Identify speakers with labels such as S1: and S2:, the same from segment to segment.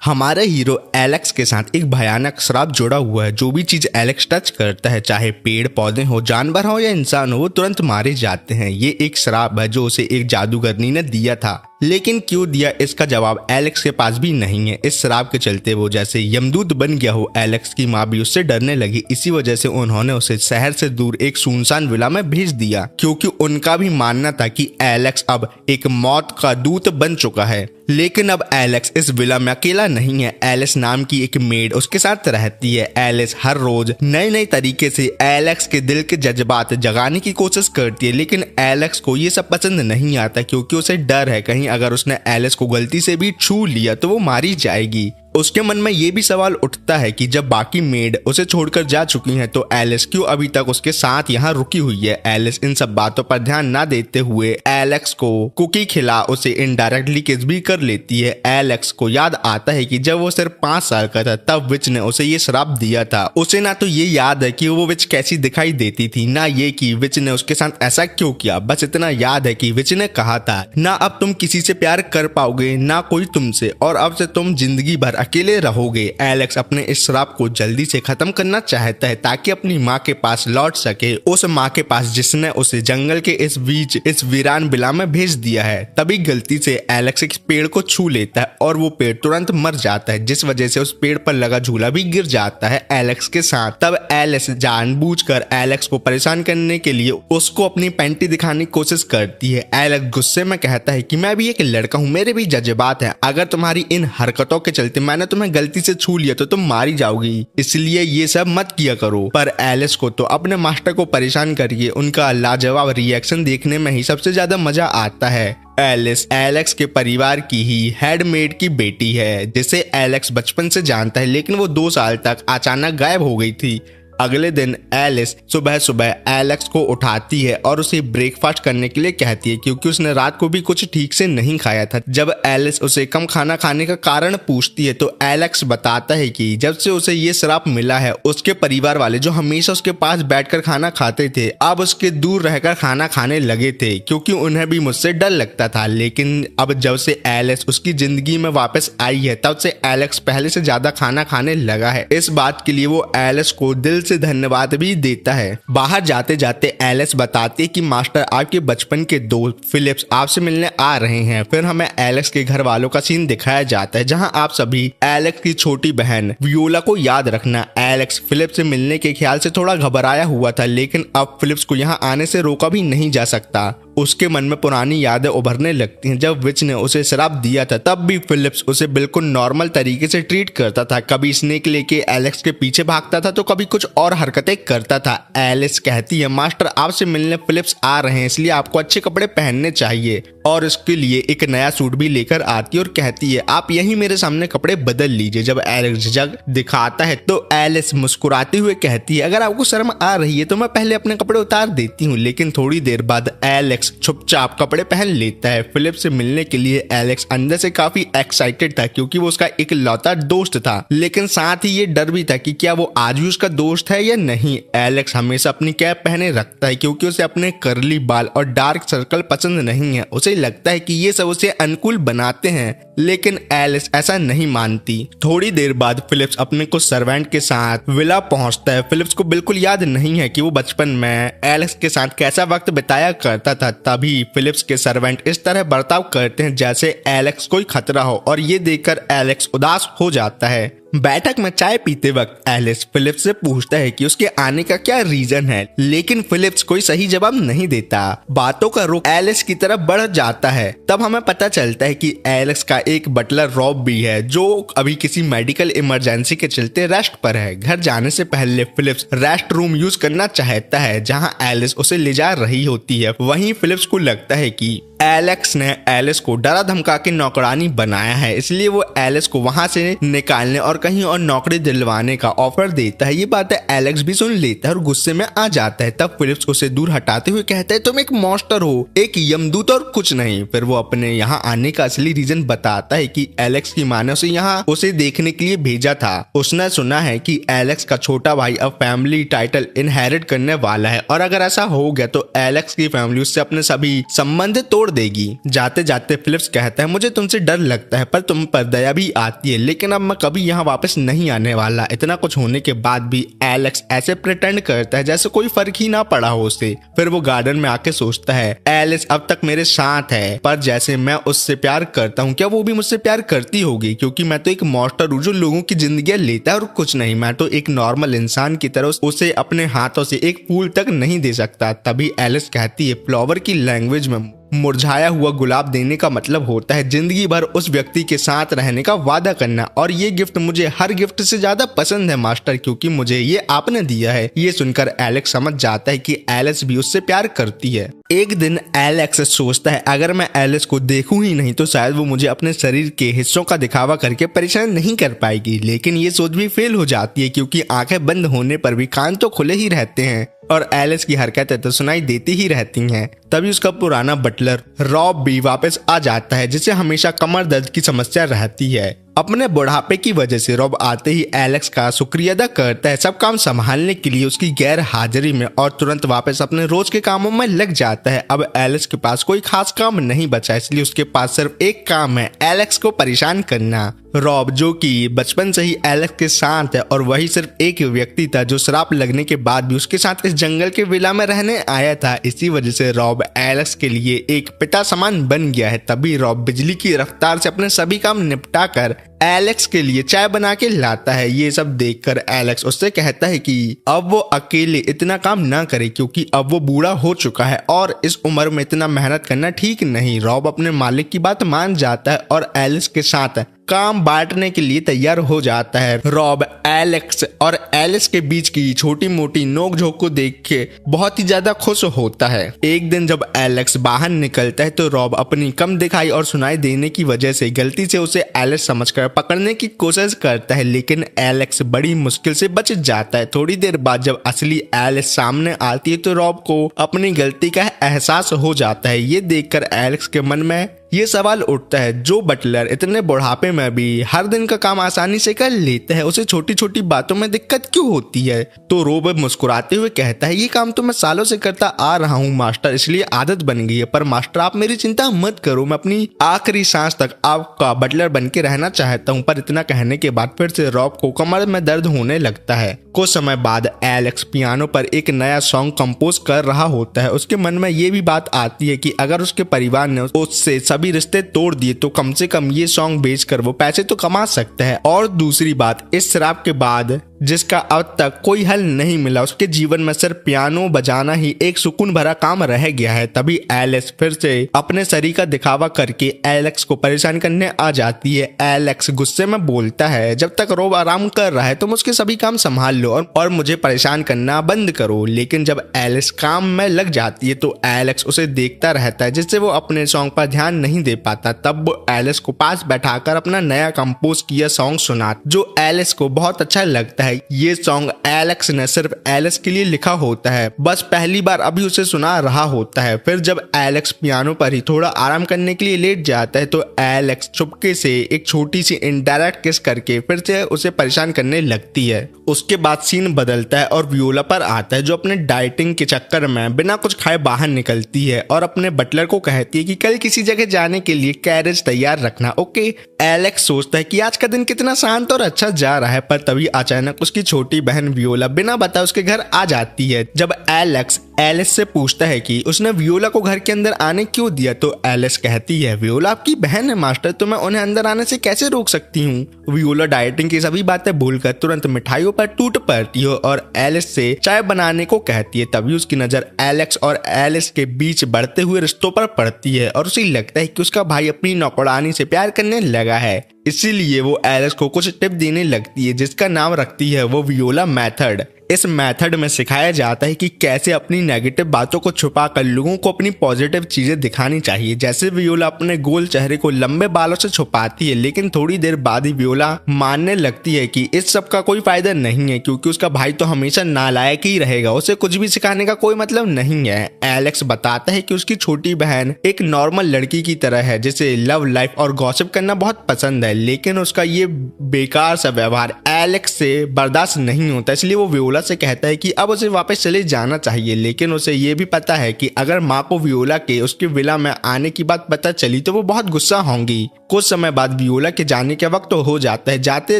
S1: हमारा hero Alex के साथ एक भयानक श्राप जुड़ा हुआ है। जो भी चीज एलेक्स टच करता है, चाहे पेड़ पौधे हो, जानवर हो या इंसान हो, वो तुरंत मारे जाते हैं। ये एक श्राप है जो उसे एक जादूगरनी ने दिया था, लेकिन क्यों दिया इसका जवाब एलेक्स के पास भी नहीं है। इस श्राप के चलते वो जैसे यमदूत बन गया हो। एलेक्स की माँ भी उससे डरने लगी। इसी वजह से उन्होंने उसे शहर से दूर एक सुनसान विला में भेज दिया, क्योंकि उनका भी मानना था कि एलेक्स अब एक मौत का दूत बन चुका है। लेकिन अब एलेक्स इस विला में अकेला नहीं है। एलिस नाम की एक मेड उसके साथ रहती है। एलिस हर रोज नए नए तरीके से एलेक्स के दिल के जज्बात जगाने की कोशिश करती है, लेकिन एलेक्स को ये सब पसंद नहीं आता, क्योंकि उसे डर है कहीं अगर उसने एलिस को गलती से भी छू लिया तो वो मारी जाएगी। उसके मन में ये भी सवाल उठता है कि जब बाकी मेड उसे छोड़कर जा चुकी हैं तो एलिस क्यों अभी तक उसके साथ यहाँ रुकी हुई है। एलिस इन सब बातों पर ध्यान ना देते हुए एलेक्स को कुकी खिला उसे इनडायरेक्टली किस भी कर लेती है। एलेक्स को याद आता है कि जब वो सिर्फ 5 साल का था तब विच ने उसे ये श्राप दिया था। उसे ना तो ये याद है कि वो विच कैसी दिखाई देती थी, ना ये कि विच ने उसके साथ ऐसा क्यों किया। बस इतना याद है कि विच ने कहा था, ना अब तुम किसी से प्यार कर पाओगे ना कोई तुमसे, और अब से तुम जिंदगी भर अकेले रहोगे। एलेक्स अपने इस श्राप को जल्दी से खत्म करना चाहता है ताकि अपनी माँ के पास लौट सके, उस माँ के पास जिसने उसे जंगल के इस बीच इस वीरान बिला में भेज दिया है। तभी गलती से एलेक्स एक पेड़ को छू लेता है और वो पेड़ तुरंत मर जाता है, जिस वजह से उस पेड़ पर लगा झूला भी गिर जाता है एलेक्स के साथ। तब एलिस जानबूझकर एलेक्स को परेशान करने के लिए उसको अपनी पैंटी दिखाने की कोशिश करती है। एलेक्स गुस्से में कहता है कि मैं भी एक लड़का हूँ, मेरे भी जज्बात हैं, अगर तुम्हारी इन हरकतों के चलते मैंने तुम्हें गलती से छू लिया तो तुम मारी जाओगी, इसलिए ये सब मत किया करो। पर एलिस को तो अपने मास्टर को परेशान करिए उनका लाजवाब रिएक्शन देखने में ही सबसे ज्यादा मजा आता है। एलिस एलेक्स के परिवार की ही हेडमेड की बेटी है, जिसे एलेक्स बचपन से जानता है, लेकिन वो 2 साल तक अचानक गायब हो गई थी। अगले दिन एलिस सुबह सुबह एलेक्स को उठाती है और उसे ब्रेकफास्ट करने के लिए कहती है, क्योंकि उसने रात को भी कुछ ठीक से नहीं खाया था। जब एलिस उसे कम खाना खाने का कारण पूछती है तो एलेक्स बताता है कि जब से उसे ये श्राप मिला है, उसके परिवार वाले जो हमेशा उसके पास बैठकर खाना खाते थे अब उसके दूर रहकर खाना खाने लगे थे, क्योंकि उन्हें भी मुझसे डर लगता था। लेकिन अब जब से एलिस उसकी जिंदगी में वापस आई है तब से एलेक्स पहले से ज्यादा खाना खाने लगा है। इस बात के लिए वो एलिस को दिल से धन्यवाद भी देता है। बाहर जाते जाते एलिस बताती है कि मास्टर आपके बचपन के दोस्त फिलिप्स आपसे मिलने आ रहे हैं। फिर हमें एलेक्स के घर वालों का सीन दिखाया जाता है, जहां आप सभी एलेक्स की छोटी बहन वियोला को याद रखना। एलेक्स फिलिप्स से मिलने के ख्याल से थोड़ा घबराया हुआ था, लेकिन अब फिलिप्स को यहाँ आने से रोका भी नहीं जा सकता। उसके मन में पुरानी यादें उभरने लगती हैं। जब विच ने उसे श्राप दिया था तब भी फिलिप्स उसे बिल्कुल नॉर्मल तरीके से ट्रीट करता था। कभी स्नेक लेके एलेक्स के पीछे भागता था तो कभी कुछ और हरकतें करता था। एलिस कहती है, मास्टर आपसे मिलने फिलिप्स आ रहे हैं, इसलिए आपको अच्छे कपड़े पहनने चाहिए, और इसके लिए एक नया सूट भी लेकर आती है और कहती है आप यही मेरे सामने कपड़े बदल लीजिए। जब एलेक्स झिझक दिखाता है तो एलिस मुस्कुराते हुए कहती है, अगर आपको शर्म आ रही है तो मैं पहले अपने कपड़े उतार देती हूँ। लेकिन थोड़ी देर बाद एलेक्स चुपचाप कपड़े पहन लेता है। फिलिप्स से मिलने के लिए एलेक्स अंदर से काफी एक्साइटेड था, क्योंकि वो उसका एक लौता दोस्त था, लेकिन साथ ही ये डर भी था कि क्या वो आज भी उसका दोस्त है या नहीं। एलेक्स हमेशा अपनी कैप पहने रखता है, क्योंकि उसे अपने कर्ली बाल और डार्क सर्कल पसंद नहीं है। उसे लगता है कि ये सब उसे अनुकूल बनाते हैं, लेकिन एलिस ऐसा नहीं मानती। थोड़ी देर बाद फिलिप्स अपने कुछ सर्वेंट के साथ विला पहुंचता है। फिलिप्स को बिल्कुल याद नहीं है कि वो बचपन में एलेक्स के साथ कैसा वक्त बिताया करता था। तभी फिलिप्स के सर्वेंट इस तरह बर्ताव करते हैं जैसे एलेक्स कोई खतरा हो, और ये देखकर एलेक्स उदास हो जाता है। बैठक में चाय पीते वक्त एलिस फिलिप्स से पूछता है कि उसके आने का क्या रीजन है, लेकिन फिलिप्स कोई सही जवाब नहीं देता। बातों का रुख एलिस की तरफ बढ़ जाता है। तब हमें पता चलता है कि एलेक्स का एक बटलर रॉब भी है, जो अभी किसी मेडिकल इमरजेंसी के चलते रेस्ट पर है। घर जाने से पहले फिलिप्स रेस्ट रूम यूज करना चाहता है, जहां एलिस उसे ले जा रही होती है। वहीं फिलिप्स को लगता है कि एलेक्स ने एलिस को डरा धमका के नौकरानी बनाया है, इसलिए वो एलिस को वहां से निकालने और कहीं और नौकरी दिलवाने का ऑफर देता है। ये बातें एलेक्स भी सुन लेता है और गुस्से में आ जाता है। तब फिलिप्स उसे दूर हटाते हुए कहता है, तुम एक मॉन्स्टर हो, एक यमदूत और कुछ नहीं। फिर वो अपने यहाँ आने का असली रीजन बताता है कि एलेक्स की माँ ने उसे यहाँ उसे देखने के लिए भेजा था। उसने सुना है कि एलेक्स का छोटा भाई अब फैमिली टाइटल इनहेरिट करने वाला है, और अगर ऐसा हो गया तो एलेक्स की फैमिली उससे अपने सभी संबंध तोड़ देगी। जाते जाते फिलिप्स कहता है मुझे तुमसे डर लगता है पर तुम पर दया भी आती है, लेकिन अब मैं कभी यहाँ वापस नहीं आने वाला। इतना कुछ होने के बाद भी एलेक्स ऐसे प्रिटेंड करता है जैसे कोई फर्क ही ना पड़ा हो उसे। फिर वो गार्डन में आके सोचता है एलिस अब तक मेरे साथ है, पर जैसे मैं उससे प्यार करता हूँ क्या वो भी मुझसे प्यार करती होगी, क्योंकि मैं तो एक मॉन्स्टर हूँ जो लोगों की जिंदगी लेता है और कुछ नहीं। मैं तो एक नॉर्मल इंसान की तरह उसे अपने हाथों से एक फूल तक नहीं दे सकता। तभी एलिस कहती है फ्लावर की लैंग्वेज में मुरझाया हुआ गुलाब देने का मतलब होता है जिंदगी भर उस व्यक्ति के साथ रहने का वादा करना, और ये गिफ्ट मुझे हर गिफ्ट से ज्यादा पसंद है मास्टर, क्योंकि मुझे ये आपने दिया है। ये सुनकर एलेक्स समझ जाता है कि एलिस भी उससे प्यार करती है। एक दिन एलेक्स सोचता है अगर मैं एलिस को देखूं ही नहीं तो शायद वो मुझे अपने शरीर के हिस्सों का दिखावा करके परेशान नहीं कर पाएगी, लेकिन ये सोच भी फेल हो जाती है क्योंकि आंखें बंद होने पर भी कान तो खुले ही रहते हैं और एलिस की हरकतें तो सुनाई देती ही रहती हैं। तभी उसका पुराना बटलर रॉब भी वापस आ जाता है जिसे हमेशा कमर दर्द की समस्या रहती है। अपने बुढ़ापे की वजह से रॉब आते ही एलेक्स का शुक्रिया अदा करता है सब काम संभालने के लिए उसकी गैर हाजिरी में, और तुरंत वापस अपने रोज के कामों में लग जाता है। अब एलेक्स के पास कोई खास काम नहीं बचा, इसलिए उसके पास सिर्फ एक काम है, एलेक्स को परेशान करना। रॉब जो कि बचपन से ही एलेक्स के साथ है और वही सिर्फ एक व्यक्ति था जो श्राप लगने के बाद भी उसके साथ इस जंगल के विला में रहने आया था। इसी वजह से रॉब एलेक्स के लिए एक पिता समान बन गया है। तभी रॉब बिजली की रफ्तार से अपने सभी काम निपटा कर एलेक्स के लिए चाय बना के लाता है। ये सब देखकर एलेक्स उससे कहता है कि अब वो अकेले इतना काम ना करे क्योंकि अब वो बूढ़ा हो चुका है और इस उम्र में इतना मेहनत करना ठीक नहीं। रॉब अपने मालिक की बात मान जाता है और एलिस के साथ काम बांटने के लिए तैयार हो जाता है। रॉब एलेक्स और एलिस के बीच की छोटी मोटी नोकझोंक को देख के बहुत ही ज्यादा खुश होता है। एक दिन जब एलेक्स बाहर निकलता है तो रॉब अपनी कम दिखाई और सुनाई देने की वजह से गलती से उसे एलिस समझकर पकड़ने की कोशिश करता है, लेकिन एलेक्स बड़ी मुश्किल से बच जाता है। थोड़ी देर बाद जब असली एलिस सामने आती है तो रॉब को अपनी गलती का एहसास हो जाता है। ये देखकर एलेक्स के मन में ये सवाल उठता है, जो बटलर इतने बुढ़ापे में भी हर दिन का काम आसानी से कर लेता है उसे छोटी छोटी बातों में दिक्कत क्यों होती है। तो रॉब मुस्कुराते हुए कहता है ये काम तो मैं सालों से करता आ रहा हूँ मास्टर, इसलिए आदत बन गई है। पर मास्टर आप मेरी चिंता मत करो, मैं अपनी आखिरी सांस तक आपका बटलर बन के रहना चाहता हूँ। पर इतना कहने के बाद फिर से रॉब को कमर में दर्द होने लगता है। कुछ समय बाद एलेक्स पियानो पर एक नया सॉन्ग कंपोज कर रहा होता है। उसके मन में ये भी बात आती है कि अगर उसके परिवार ने उससे सभी रिश्ते तोड़ दिए तो कम से कम ये सॉन्ग बेचकर वो पैसे तो कमा सकता है। और दूसरी बात, इस शराब के बाद जिसका अब तक कोई हल नहीं मिला, उसके जीवन में सिर्फ पियानो बजाना ही एक सुकून भरा काम रह गया है। तभी एलिस फिर से अपने शरीर का दिखावा करके एलेक्स को परेशान करने आ जाती है। एलेक्स गुस्से में बोलता है जब तक रॉब आराम कर रहा है तुम उसके सभी काम संभाल लो और मुझे परेशान करना बंद करो। लेकिन जब एलिस काम में लग जाती है तो एलेक्स उसे देखता रहता है जिससे वो अपने सॉन्ग पर ध्यान नहीं दे पाता। तब वो एलिस को पास बैठाकर अपना नया कंपोज किया सॉन्ग सुना जो एलिस को बहुत अच्छा लगता है। ये सॉन्ग एलेक्स ने सिर्फ एलिस के लिए लिखा होता है, बस पहली बार अभी उसे सुना रहा होता है। फिर जब एलेक्स पियानो पर ही थोड़ा आराम करने के लिए लेट जाता है तो एलेक्स चुपके से एक छोटी सी इनडायरेक्ट किस करके फिर से उसे परेशान करने लगती है। उसके बाद सीन बदलता है और वियोला पर आता है जो अपने डाइटिंग के चक्कर में बिना कुछ खाए बाहर निकलती है और अपने बटलर को कहती है कि कल किसी जगह जाने के लिए कैरेज तैयार रखना, ओके। एलेक्स सोचता है कि आज का दिन कितना शांत और अच्छा जा रहा है, पर तभी अचानक उसकी छोटी बहन वियोला बिना बताए उसके घर आ जाती है। जब एलेक्स एलिस से पूछता है कि उसने वियोला को घर के अंदर आने क्यों दिया तो एलिस कहती है वियोला आपकी बहन है मास्टर, तो मैं उन्हें अंदर आने से कैसे रोक सकती हूँ। वियोला डाइटिंग की सभी बातें भूलकर तुरंत मिठाइयों पर टूट पड़ती है और एलिस से चाय बनाने को कहती है। तभी उसकी नजर एलेक्स और एलिस के बीच बढ़ते हुए रिश्तों पर पड़ती है और उसे लगता है कि उसका भाई अपनी नौकरानी से प्यार करने लगा है। इसीलिए वो एलिस को कुछ टिप देने लगती है जिसका नाम रखती है वो वियोला मेथड। इस मेथड में सिखाया जाता है कि कैसे अपनी नेगेटिव बातों को छुपाकर लोगों को अपनी पॉजिटिव चीजें दिखानी चाहिए। जैसे वियोला अपने गोल चेहरे को लंबे बालों से छुपाती है, लेकिन थोड़ी देर बाद ही वियोला मानने लगती है कि इस सब का कोई फायदा नहीं है क्योंकि उसका भाई तो हमेशा नालायक ही रहेगा, उसे कुछ भी सिखाने का कोई मतलब नहीं है। एलेक्स बताता है कि उसकी छोटी बहन एक नॉर्मल लड़की की तरह है जिसे लव लाइफ और गॉसिप करना बहुत पसंद है, है, लेकिन उसका ये बेकार सा व्यवहार एलेक्स से बर्दाश्त नहीं होता, इसलिए वो वियोला से कहता है कि अब उसे वापस चले जाना चाहिए। लेकिन उसे ये भी पता है कि अगर माँ को वियोला के उसके विला में आने की बात पता चली तो वो बहुत गुस्सा होंगी। कुछ समय बाद वियोला के जाने का वक्त हो जाता है। जाते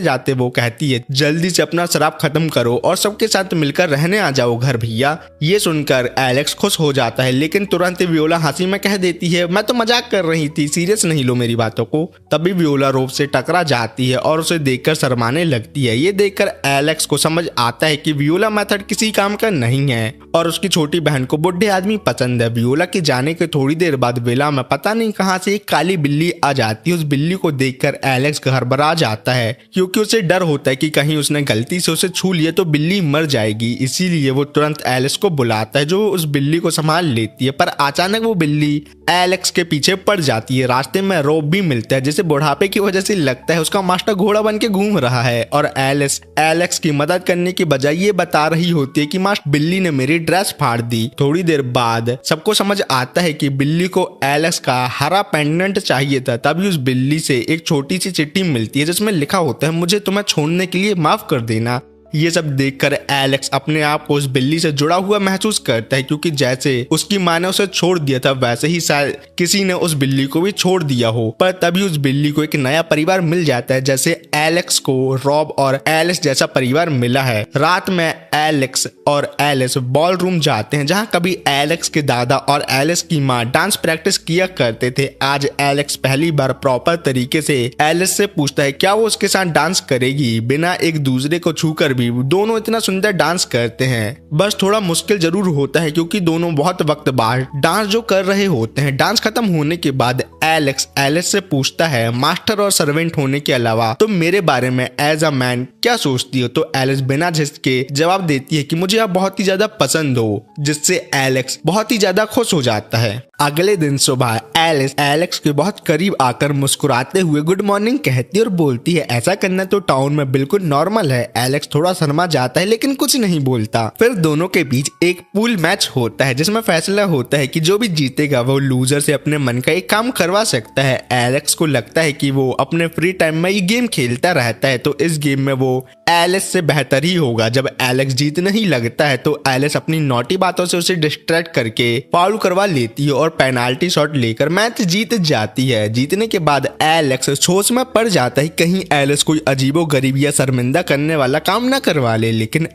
S1: जाते वो कहती है, जल्दी से अपना शराब खत्म करो और सबके साथ मिलकर रहने आ जाओ घर भैया। ये सुनकर एलेक्स खुश हो जाता है, लेकिन तुरंत वियोला हंसी में कह देती है, मैं तो मजाक कर रही थी, सीरियस नहीं लो मेरी बातों को। तभी वियोला रोब से टकरा जाती है और उसे देखकर शर्माने लगती है। ये देखकर एलेक्स को समझ आता है कि वियोला मेथड किसी काम का नहीं है और उसकी छोटी बहन को बुढ़े आदमी पसंद है। वियोला के जाने के थोड़ी देर बाद विला में पता नहीं कहां से एक काली बिल्ली आ जाती है। उस बिल्ली को देखकर एलेक्स घबरा जाता है, क्योंकि उसे डर होता है कि कहीं उसने गलती से उसे छू लिया तो बिल्ली मर जाएगी। इसीलिए वो तुरंत एलेक्स को बुलाता है, जो उस बिल्ली को संभाल लेती है। पर अचानक वो बिल्ली एलेक्स के पीछे पड़ जाती है। रास्ते में रोब भी मिलता है, जिसे बुढ़ापे की वजह से लगता है उसका मास्टर घोड़ा बन के घूम रहा है और एलेक्स की मदद करने की बजाय ये बता रही होती है कि मास्टर बिल्ली ने मेरी ड्रेस फाड़ दी। थोड़ी देर बाद सबको समझ आता है कि बिल्ली को एलेक्स का हरा पेंडेंट चाहिए था। तभी उस बिल्ली से एक छोटी सी चिट्ठी मिलती है, जिसमें लिखा होता है, मुझे तुम्हें छोड़ने के लिए माफ कर देना। ये सब देखकर एलेक्स अपने आप को उस बिल्ली से जुड़ा हुआ महसूस करता है, क्योंकि जैसे उसकी माँ ने उसे छोड़ दिया था वैसे ही शायद किसी ने उस बिल्ली को भी छोड़ दिया हो। पर तभी उस बिल्ली को एक नया परिवार मिल जाता है, जैसे एलेक्स को रॉब और एलिस जैसा परिवार मिला है। रात में एलेक्स और एलिस बॉल रूम जाते हैं, जहाँ कभी एलेक्स के दादा और एलिस की माँ डांस प्रैक्टिस किया करते थे। आज एलेक्स पहली बार प्रॉपर तरीके से एलिस से पूछता है क्या वो उसके साथ डांस करेगी। बिना एक दूसरे को छूकर दोनों इतना सुंदर डांस करते हैं। बस थोड़ा मुश्किल जरूर होता है, क्योंकि दोनों बहुत वक्त बाद डांस जो कर रहे होते हैं। डांस खत्म होने के बाद एलेक्स एलिस से पूछता है, मास्टर और सर्वेंट होने के अलावा तुम मेरे बारे में एज अ मैन क्या सोचती हो। तो एलिस बिना झिझके जवाब देती है कि मुझे आप बहुत ही ज्यादा पसंद हो, जिससे एलेक्स बहुत ही ज्यादा खुश हो जाता है। अगले दिन सुबह एलिस एलेक्स के बहुत करीब आकर मुस्कुराते हुए गुड मॉर्निंग कहती है और बोलती है, ऐसा करना तो टाउन में बिल्कुल नॉर्मल है। एलेक्स थोड़ा शर्मा जाता है, लेकिन कुछ नहीं बोलता। फिर दोनों के बीच एक पूल मैच होता है, जिसमें फैसला होता है कि जो भी जीतेगा वो लूजर से अपने मन का एक काम करवा सकता है। एलेक्स को लगता है कि वो अपने फ्री टाइम में ये गेम खेलता रहता है, तो इस गेम में वो एलिस से बेहतर ही होगा। जब एलेक्स जीतने ही लगता है तो एलिस अपनी नॉटी बातों से उसे डिस्ट्रैक्ट करके फाउल करवा लेती है और पेनाल्टी शॉट लेकर मैच जीत जाती है। जीतने के बाद एलेक्स सोच में पड़ जाता है कहीं एलिस कोई अजीबो गरीब या शर्मिंदा करने वाला काम न करवा ले। लेकिन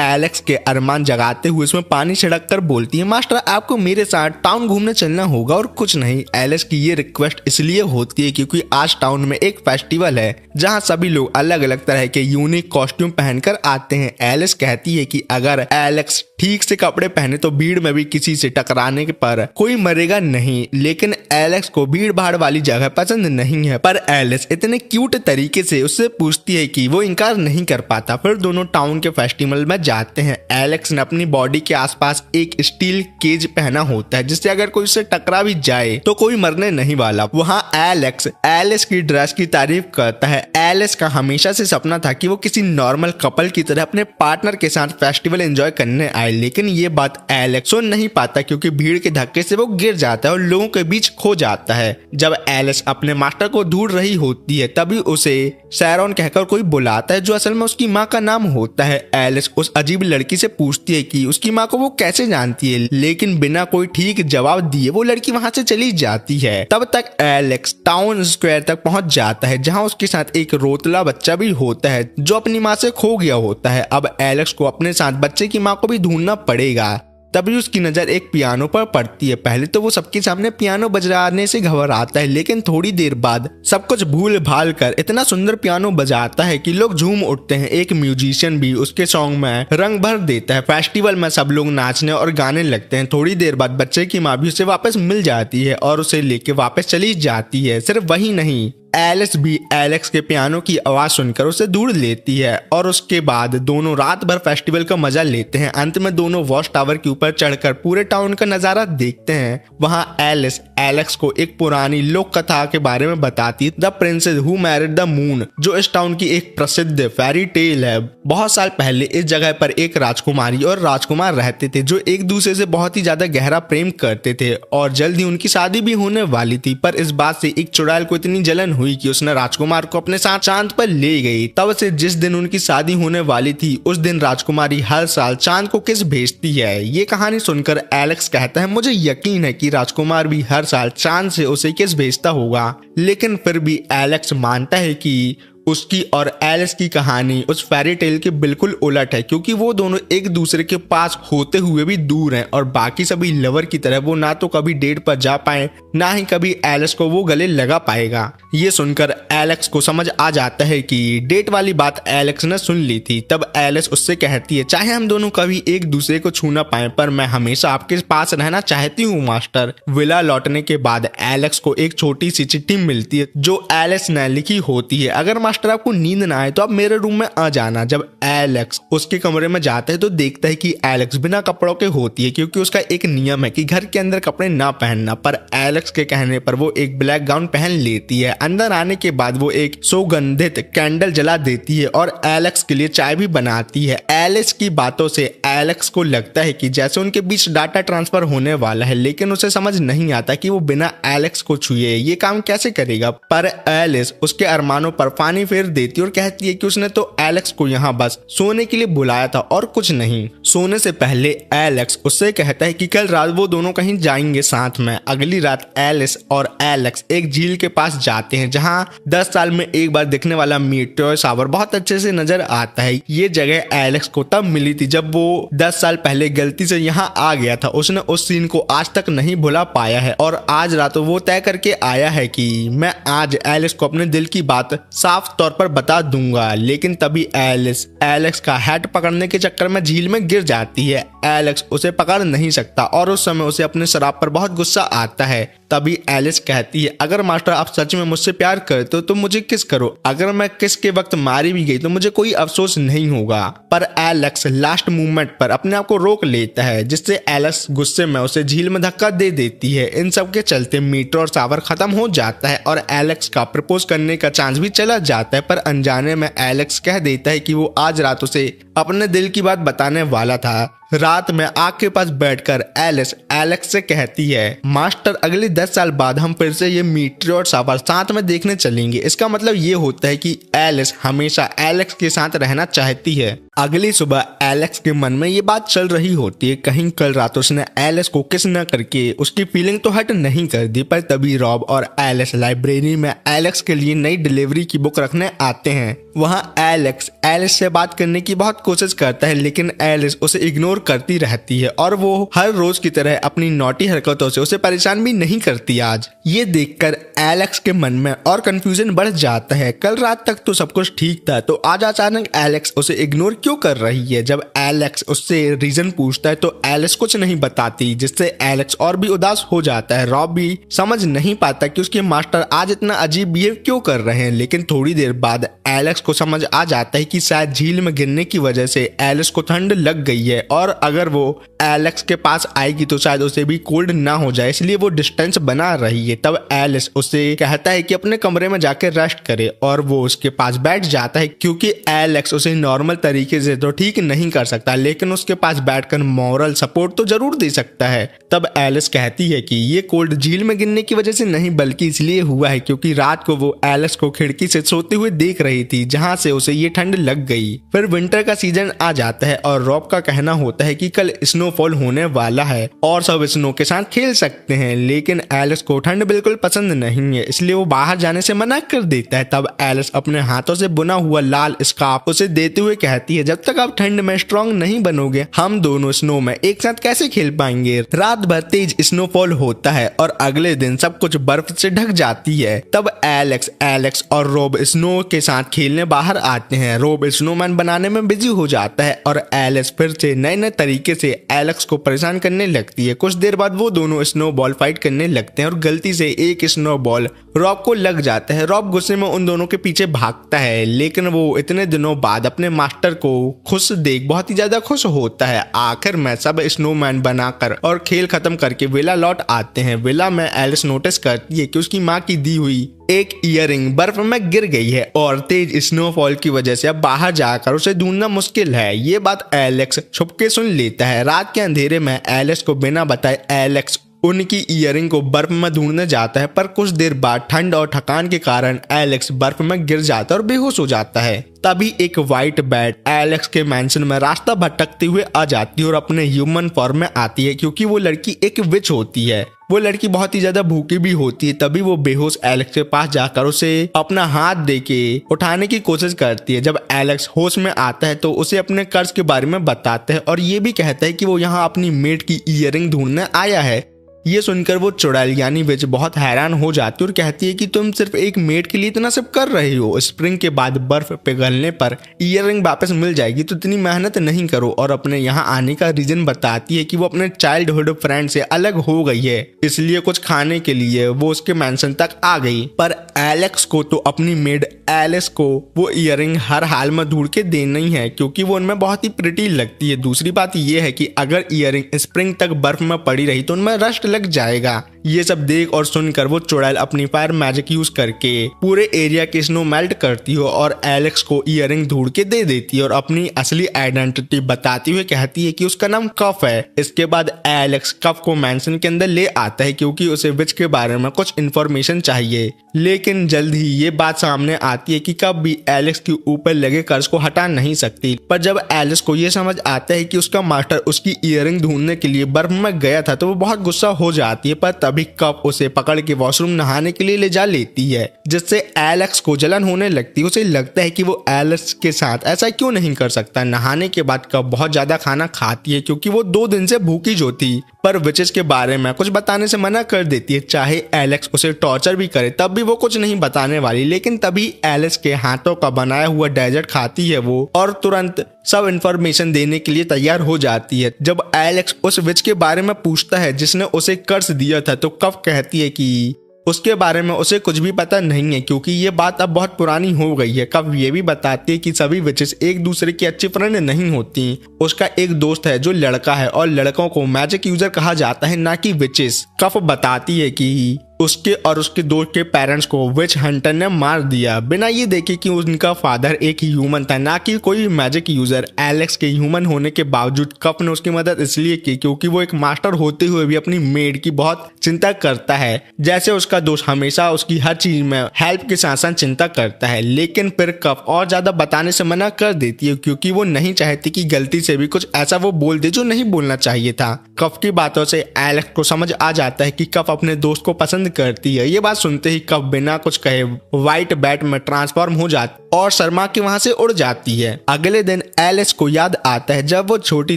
S1: एलेक्स के अरमान जगाते हुए उसमें पानी छिड़क कर बोलती है, मास्टर आपको मेरे साथ टाउन घूमने चलना होगा और कुछ नहीं। एलिस की ये रिक्वेस्ट इसलिए होती है क्योंकि आज टाउन में एक फेस्टिवल है, जहाँ सभी लोग अलग अलग तरह के यूनिक कॉस्ट्यूम पहनकर आते हैं। एलिस कहती है कि अगर एलेक्स ठीक से कपड़े पहने तो भीड़ में भी किसी से टकराने पर कोई मरेगा नहीं। लेकिन एलेक्स को भीड़ भाड़ वाली जगह पसंद नहीं है, पर एलिस इतने क्यूट तरीके से उससे पूछती है कि वो इनकार नहीं कर पाता। फिर दोनों टाउन के फेस्टिवल में जाते हैं। एलेक्स ने अपनी बॉडी के आसपास एक स्टील केज पहना होता है, जिससे अगर कोई उससे टकरा भी जाए तो कोई मरने नहीं वाला। वहाँ एलेक्स एलिस की ड्रेस की तारीफ करता है। एलिस का हमेशा से सपना था कि वो किसी नॉर्मल कपल की तरह अपने पार्टनर के साथ फेस्टिवल एंजॉय करने आए, लेकिन ये बात एलेक्स सुन नहीं पाता क्योंकि भीड़ के धक्के से वो गिर जाता है और लोगों के बीच खो जाता है। जब एलिस अपने मास्टर को ढूंढ रही होती है तभी उसे शैरॉन कहकर कोई बुलाता है, जो असल में उसकी माँ का नाम होता है। एलिस उस अजीब लड़की से पूछती है कि उसकी माँ को वो कैसे जानती है, लेकिन बिना कोई ठीक जवाब दिए वो लड़की वहाँ से चली जाती है। तब तक एलेक्स टाउन स्क्वायर तक पहुँच जाता है, जहाँ उसके साथ एक रोतला बच्चा भी होता है जो अपनी माँ से खो गया होता है। अब एलेक्स को अपने साथ बच्चे की माँ को भी ढूंढना पड़ेगा। तभी उसकी नजर एक पियानो पर पड़ती है। पहले तो वो सबके सामने पियानो बजाने से घबराता है, लेकिन थोड़ी देर बाद सब कुछ भूल भाल कर इतना सुंदर पियानो बजाता है कि लोग झूम उठते हैं। एक म्यूजिशियन भी उसके सॉन्ग में रंग भर देता है। फेस्टिवल में सब लोग नाचने और गाने लगते हैं। थोड़ी देर बाद बच्चे की माँ भी उसे वापस मिल जाती है और उसे लेके वापस चली जाती है। सिर्फ वही नहीं, एलिस भी एलेक्स के पियानो की आवाज सुनकर उसे ढूंढ लेती है और उसके बाद दोनों रात भर फेस्टिवल का मजा लेते हैं। अंत में दोनों वॉच टावर के ऊपर चढ़कर पूरे टाउन का नजारा देखते हैं। वहां एलिस एलेक्स को एक पुरानी लोक कथा के बारे में बताती है, the princess who married the moon, जो इस टाउन की एक प्रसिद्ध फेरी टेल है। बहुत साल पहले इस जगह पर एक राजकुमारी और राजकुमार रहते थे जो एक दूसरे से बहुत ही ज्यादा गहरा प्रेम करते थे और जल्द ही उनकी शादी भी होने वाली थी। पर इस बात से एक चुड़ैल को इतनी जलन हुई कि उसने राजकुमार को अपने साथ चांद पर ले गई। तब से जिस दिन उनकी शादी होने वाली थी उस दिन राजकुमारी हर साल चांद को किस भेजती है। ये कहानी सुनकर एलेक्स कहता है मुझे यकीन है कि राजकुमार भी हर साल चांद से उसे किस भेजता होगा, लेकिन फिर भी एलेक्स मानता है कि उसकी और एलिस की कहानी उस फेरी टेल के बिल्कुल उलट है, क्योंकि वो दोनों एक दूसरे के पास होते हुए भी दूर हैं और बाकी सभी लवर की तरह वो ना तो कभी डेट पर जा पाए ना ही कभी एलिस को वो गले लगा पाएगा। ये सुनकर एलेक्स को समझ आ जाता है कि डेट वाली बात एलेक्स ने सुन ली थी। तब एलिस उससे कहती है चाहे हम दोनों कभी एक दूसरे को छू ना पाए पर मैं हमेशा आपके पास रहना चाहती हूँ मास्टर। विला लौटने के बाद एलेक्स को एक छोटी सी चिट्ठी मिलती है जो एलिस ने लिखी होती है, अगर मास्टर आपको नींद ना आए तो आप मेरे रूम में आ जाना। जब एलेक्स उसके कमरे में जाता है तो देखता है कि एलेक्स बिना कपड़ों के होती है, क्योंकि उसका एक नियम है कि घर के अंदर कपड़े ना पहनना। पर एलेक्स के कहने पर वो एक ब्लैक गाउन पहन लेती है। अंदर आने के बाद वो एक सुगंधित कैंडल जला देती है और एलेक्स के लिए चाय भी बनाती है। एलिस की बातों से एलेक्स को लगता है कि जैसे उनके बीच डाटा ट्रांसफर होने वाला है, लेकिन उसे समझ नहीं आता कि वो बिना एलेक्स को छुए ये काम कैसे करेगा। पर एलिस उसके अरमानों पर पानी फेर देती है और कहती है कि उसने तो एलेक्स को यहाँ बस सोने के लिए बुलाया था और कुछ नहीं। सोने से पहले एलेक्स उससे कहता है कि कल रात वो दोनों कहीं जाएंगे साथ में। अगली रात एलिस और एलेक्स एक झील के पास जाते हैं जहाँ 10 साल में एक बार दिखने वाला मीटियोर शावर बहुत अच्छे से नजर आता है। ये जगह एलेक्स को तब मिली थी जब वो 10 साल पहले गलती से यहाँ आ गया था। उसने उस सीन को आज तक नहीं भुला पाया है और आज रात वो तय करके आया है कि मैं आज एलिस को अपने दिल की बात साफ तौर पर बता दूंगा। लेकिन तभी एलिस एलेक्स का हैट पकड़ने के चक्कर में झील में गिर जाती है। एलेक्स उसे पकड़ नहीं सकता और उस समय उसे अपने शराब पर बहुत गुस्सा आता है। तभी एलिस कहती है अगर मास्टर आप सच में मुझसे प्यार करते हो तो मुझे किस करो, अगर मैं किस के वक्त मारी भी गई तो मुझे कोई अफसोस नहीं होगा। पर एलेक्स लास्ट मूवमेंट पर अपने आप को रोक लेता है, जिससे एलेक्स गुस्से में उसे झील में धक्का दे देती है। इन सब के चलते मीटियोर शावर खत्म हो जाता है और एलेक्स का प्रपोज करने का चांस भी चला जाता है। पर अनजाने में एलेक्स कह देता है कि वो आज रात उसे अपने दिल की बात बताने वाला था। रात में आग के पास बैठकर एलिस एलेक्स से कहती है मास्टर अगले 10 साल बाद हम फिर से ये मीटियोर शावर साथ में देखने चलेंगे। इसका मतलब ये होता है कि एलिस हमेशा एलेक्स के साथ रहना चाहती है। अगली सुबह एलेक्स के मन में ये बात चल रही होती है कहीं कल रात उसने एलिस को किस न करके उसकी फीलिंग तो हट नहीं कर दी। पर तभी रॉब और एलिस लाइब्रेरी में एलेक्स के लिए नई डिलीवरी की बुक रखने आते हैं। वहाँ एलेक्स एलिस से बात करने की बहुत कोशिश करता है, लेकिन एलिस उसे इग्नोर करती रहती है और वो हर रोज की तरह अपनी नॉटी हरकतों से उसे परेशान भी नहीं करती। आज ये देखकर एलेक्स के मन में और कंफ्यूजन बढ़ जाता है। कल रात तक तो सब कुछ ठीक था, तो आज अचानक एलेक्स उसे इग्नोर क्यों कर रही है। जब एलेक्स उससे रीजन पूछता है तो एलिस कुछ नहीं बताती, जिससे एलेक्स और भी उदास हो जाता है। रॉब भी समझ नहीं पाता कि उसके मास्टर आज इतना अजीब बिहेव क्यों कर रहे हैं, लेकिन थोड़ी देर बाद एलेक्स को समझ आ जाता है कि शायद झील में गिरने की वजह से एलिस को ठंड लग गई है और अगर वो एलेक्स के पास आएगी तो शायद उसे भी कोल्ड ना हो जाए, इसलिए वो डिस्टेंस बना रही है। तब एलिस उसे कहता है कि अपने कमरे में जाकर रेस्ट करे और वो उसके पास बैठ जाता है, क्योंकि एलेक्स उसे नॉर्मल तरीके से तो ठीक नहीं कर सकता, लेकिन उसके पास बैठकर मॉरल सपोर्ट तो जरूर दे सकता है। तब एलिस कहती है कि ये कोल्ड झील में गिरने की वजह से नहीं बल्कि इसलिए हुआ है क्योंकि रात को वो एलिस को खिड़की से सोते हुए देख रही थी, जहां से उसे ये ठंड लग गई। फिर विंटर का सीजन आ जाता है और रॉब का कहना होता है कि कल स्नोफॉल होने वाला है और सब स्नो के साथ खेल सकते हैं, लेकिन एलिस को ठंड बिल्कुल पसंद नहीं है, इसलिए वो बाहर जाने से मना कर देता है। तब एलिस अपने हाथों से बुना हुआ लाल स्कार्फ उसे देते हुए कहती है जब तक आप ठंड में स्ट्रांग नहीं बनोगे हम दोनों स्नो में एक साथ कैसे खेल पाएंगे। रात भर तेज स्नोफॉल होता है और अगले दिन सब कुछ बर्फ से ढक जाती है। तब एलेक्स और रॉब स्नो के साथ खेलने बाहर आते हैं। रॉब स्नोमैन बनाने में बिजी हो जाता है और एलिस फिर से नए नए तरीके से एलेक्स को परेशान करने लगती है। कुछ देर बाद वो दोनों स्नो बॉल फाइट करने लगते हैं और गलती से एक स्नो बॉल रॉब को लग जाता है। रॉब गुस्से में उन दोनों के पीछे भागता है, लेकिन वो इतने दिनों बाद अपने मास्टर को खुश देख बहुत ही ज्यादा खुश होता है। आखिर में सब स्नोमैन बनाकर और खेल खत्म करके विला लौट आते हैं। विला में एलिस नोटिस करती है कि उसकी माँ की दी हुई एक ईयरिंग बर्फ में गिर गई है और तेज स्नोफॉल की वजह से अब बाहर जाकर उसे ढूंढना मुश्किल है। ये बात एलेक्स छुपके सुन लेता है। रात के अंधेरे में एलिस को बिना बताए एलेक्स उनकी ईयरिंग को बर्फ में ढूंढने जाता है, पर कुछ देर बाद ठंड और थकान के कारण एलेक्स बर्फ में गिर जाता है और बेहोश हो जाता है। तभी एक व्हाइट बैट एलेक्स के मैंशन में रास्ता भटकते हुए आ जाती है और अपने ह्यूमन फॉर्म में आती है, क्योंकि वो लड़की एक विच होती है। वो लड़की बहुत ही ज्यादा भूखी भी होती है। तभी वो बेहोश एलेक्स के पास जाकर उसे अपना हाथ देके उठाने की कोशिश करती है। जब एलेक्स होश में आता है तो उसे अपने कर्ज के बारे में बताता है और ये भी कहता है कि वो यहाँ अपनी मेट की ईयरिंग ढूंढने आया है। ये सुनकर वो चुड़ैल यानी विच बहुत हैरान हो जाती है और कहती है कि तुम सिर्फ एक मेट के लिए इतना सब कर रहे हो। स्प्रिंग के बाद बर्फ पिघलने पर ईयरिंग वापस मिल जाएगी, तो इतनी मेहनत नहीं करो। और अपने यहाँ आने का रीजन बताती है कि वो अपने चाइल्डहुड फ्रेंड से अलग हो गई है, इसलिए कुछ खाने के लिए वो उसके मैंशन तक आ गई। पर एलेक्स को तो अपनी मेड एलिस को वो ईयरिंग हर हाल में ढूंढ के देना ही है, क्योंकि वो उनमें बहुत ही प्रिटी लगती है। दूसरी बात ये है कि अगर ईयरिंग स्प्रिंग तक बर्फ में पड़ी रही तो उनमें रस्ट लग जाएगा। ये सब देख और सुनकर वो चुड़ैल अपनी फायर मैजिक यूज करके पूरे एरिया की स्नो मेल्ट करती हो और एलेक्स को ईयरिंग ढूंढ के दे देती है और अपनी असली आइडेंटिटी बताती हुए कहती है कि उसका नाम कफ है। इसके बाद एलेक्स कफ को मैंशन के अंदर ले आता है, क्योंकि उसे विच के बारे में कुछ इन्फॉर्मेशन चाहिए। लेकिन जल्द ही ये बात सामने आती है कि कफ भी एलेक्स के ऊपर लगे कर्ज को हटा नहीं सकती। पर जब एलेक्स को ये समझ आता है कि उसका मास्टर उसकी ईयरिंग ढूंढने के लिए बर्फ में गया था, तो वो बहुत गुस्सा हो जाती है। पर तभी कफ उसे पकड़ के वॉशरूम नहाने के लिए ले जा लेती है, जिससे एलेक्स को जलन होने लगती है। उसे लगता है कि वो एलेक्स के साथ ऐसा क्यों नहीं कर सकता। नहाने के बाद कफ बहुत ज्यादा खाना खाती है, क्योंकि वो 2 दिन से भूखी जो थी। पर विचेस के बारे में कुछ बताने से मना कर देती है। चाहे एलेक्स उसे टॉर्चर भी करे तब भी वो कुछ नहीं बताने वाली। लेकिन तभी एलेक्स के हाथों का बनाया हुआ डेजर्ट खाती है वो, और तुरंत सब इन्फॉर्मेशन देने के लिए तैयार हो जाती है। जब एलेक्स उस विच के बारे में पूछता है जिसने उसे कर्ज दिया था, तो कफ कहती है कि उसके बारे में उसे कुछ भी पता नहीं है, क्योंकि ये बात अब बहुत पुरानी हो गई है। कफ ये भी बताती है कि सभी विचेस एक दूसरे की अच्छी फ्रेंड नहीं होती। उसका एक दोस्त है जो लड़का है और लड़कों को मैजिक यूजर कहा जाता है, ना कि विचेस। कफ बताती है कि उसके और उसके दोस्त के पेरेंट्स को विच हंटर ने मार दिया, बिना ये देखे कि उनका फादर एक ह्यूमन था, ना कि कोई मैजिक यूजर। एलेक्स के ह्यूमन होने के बावजूद कफ ने उसकी मदद इसलिए की क्योंकि वो एक मास्टर होते हुए भी अपनी मेड की बहुत चिंता करता है। जैसे उसका दोस्त हमेशा उसकी हर चीज में हेल्प के साथ साथ चिंता करता है। लेकिन फिर कफ और ज्यादा बताने से मना कर देती है, क्योंकि वो नहीं चाहती कि गलती से भी कुछ ऐसा वो बोल दे जो नहीं बोलना चाहिए था। कफ की बातों से एलेक्स को समझ आ जाता है कि कफ अपने दोस्त को पसंद करती है। ये बात सुनते ही कफ बिना कुछ कहे व्हाइट बैट में ट्रांसफॉर्म हो जाती और शर्मा के वहां से उड़ जाती है। अगले दिन एलिस को याद आता है जब वो छोटी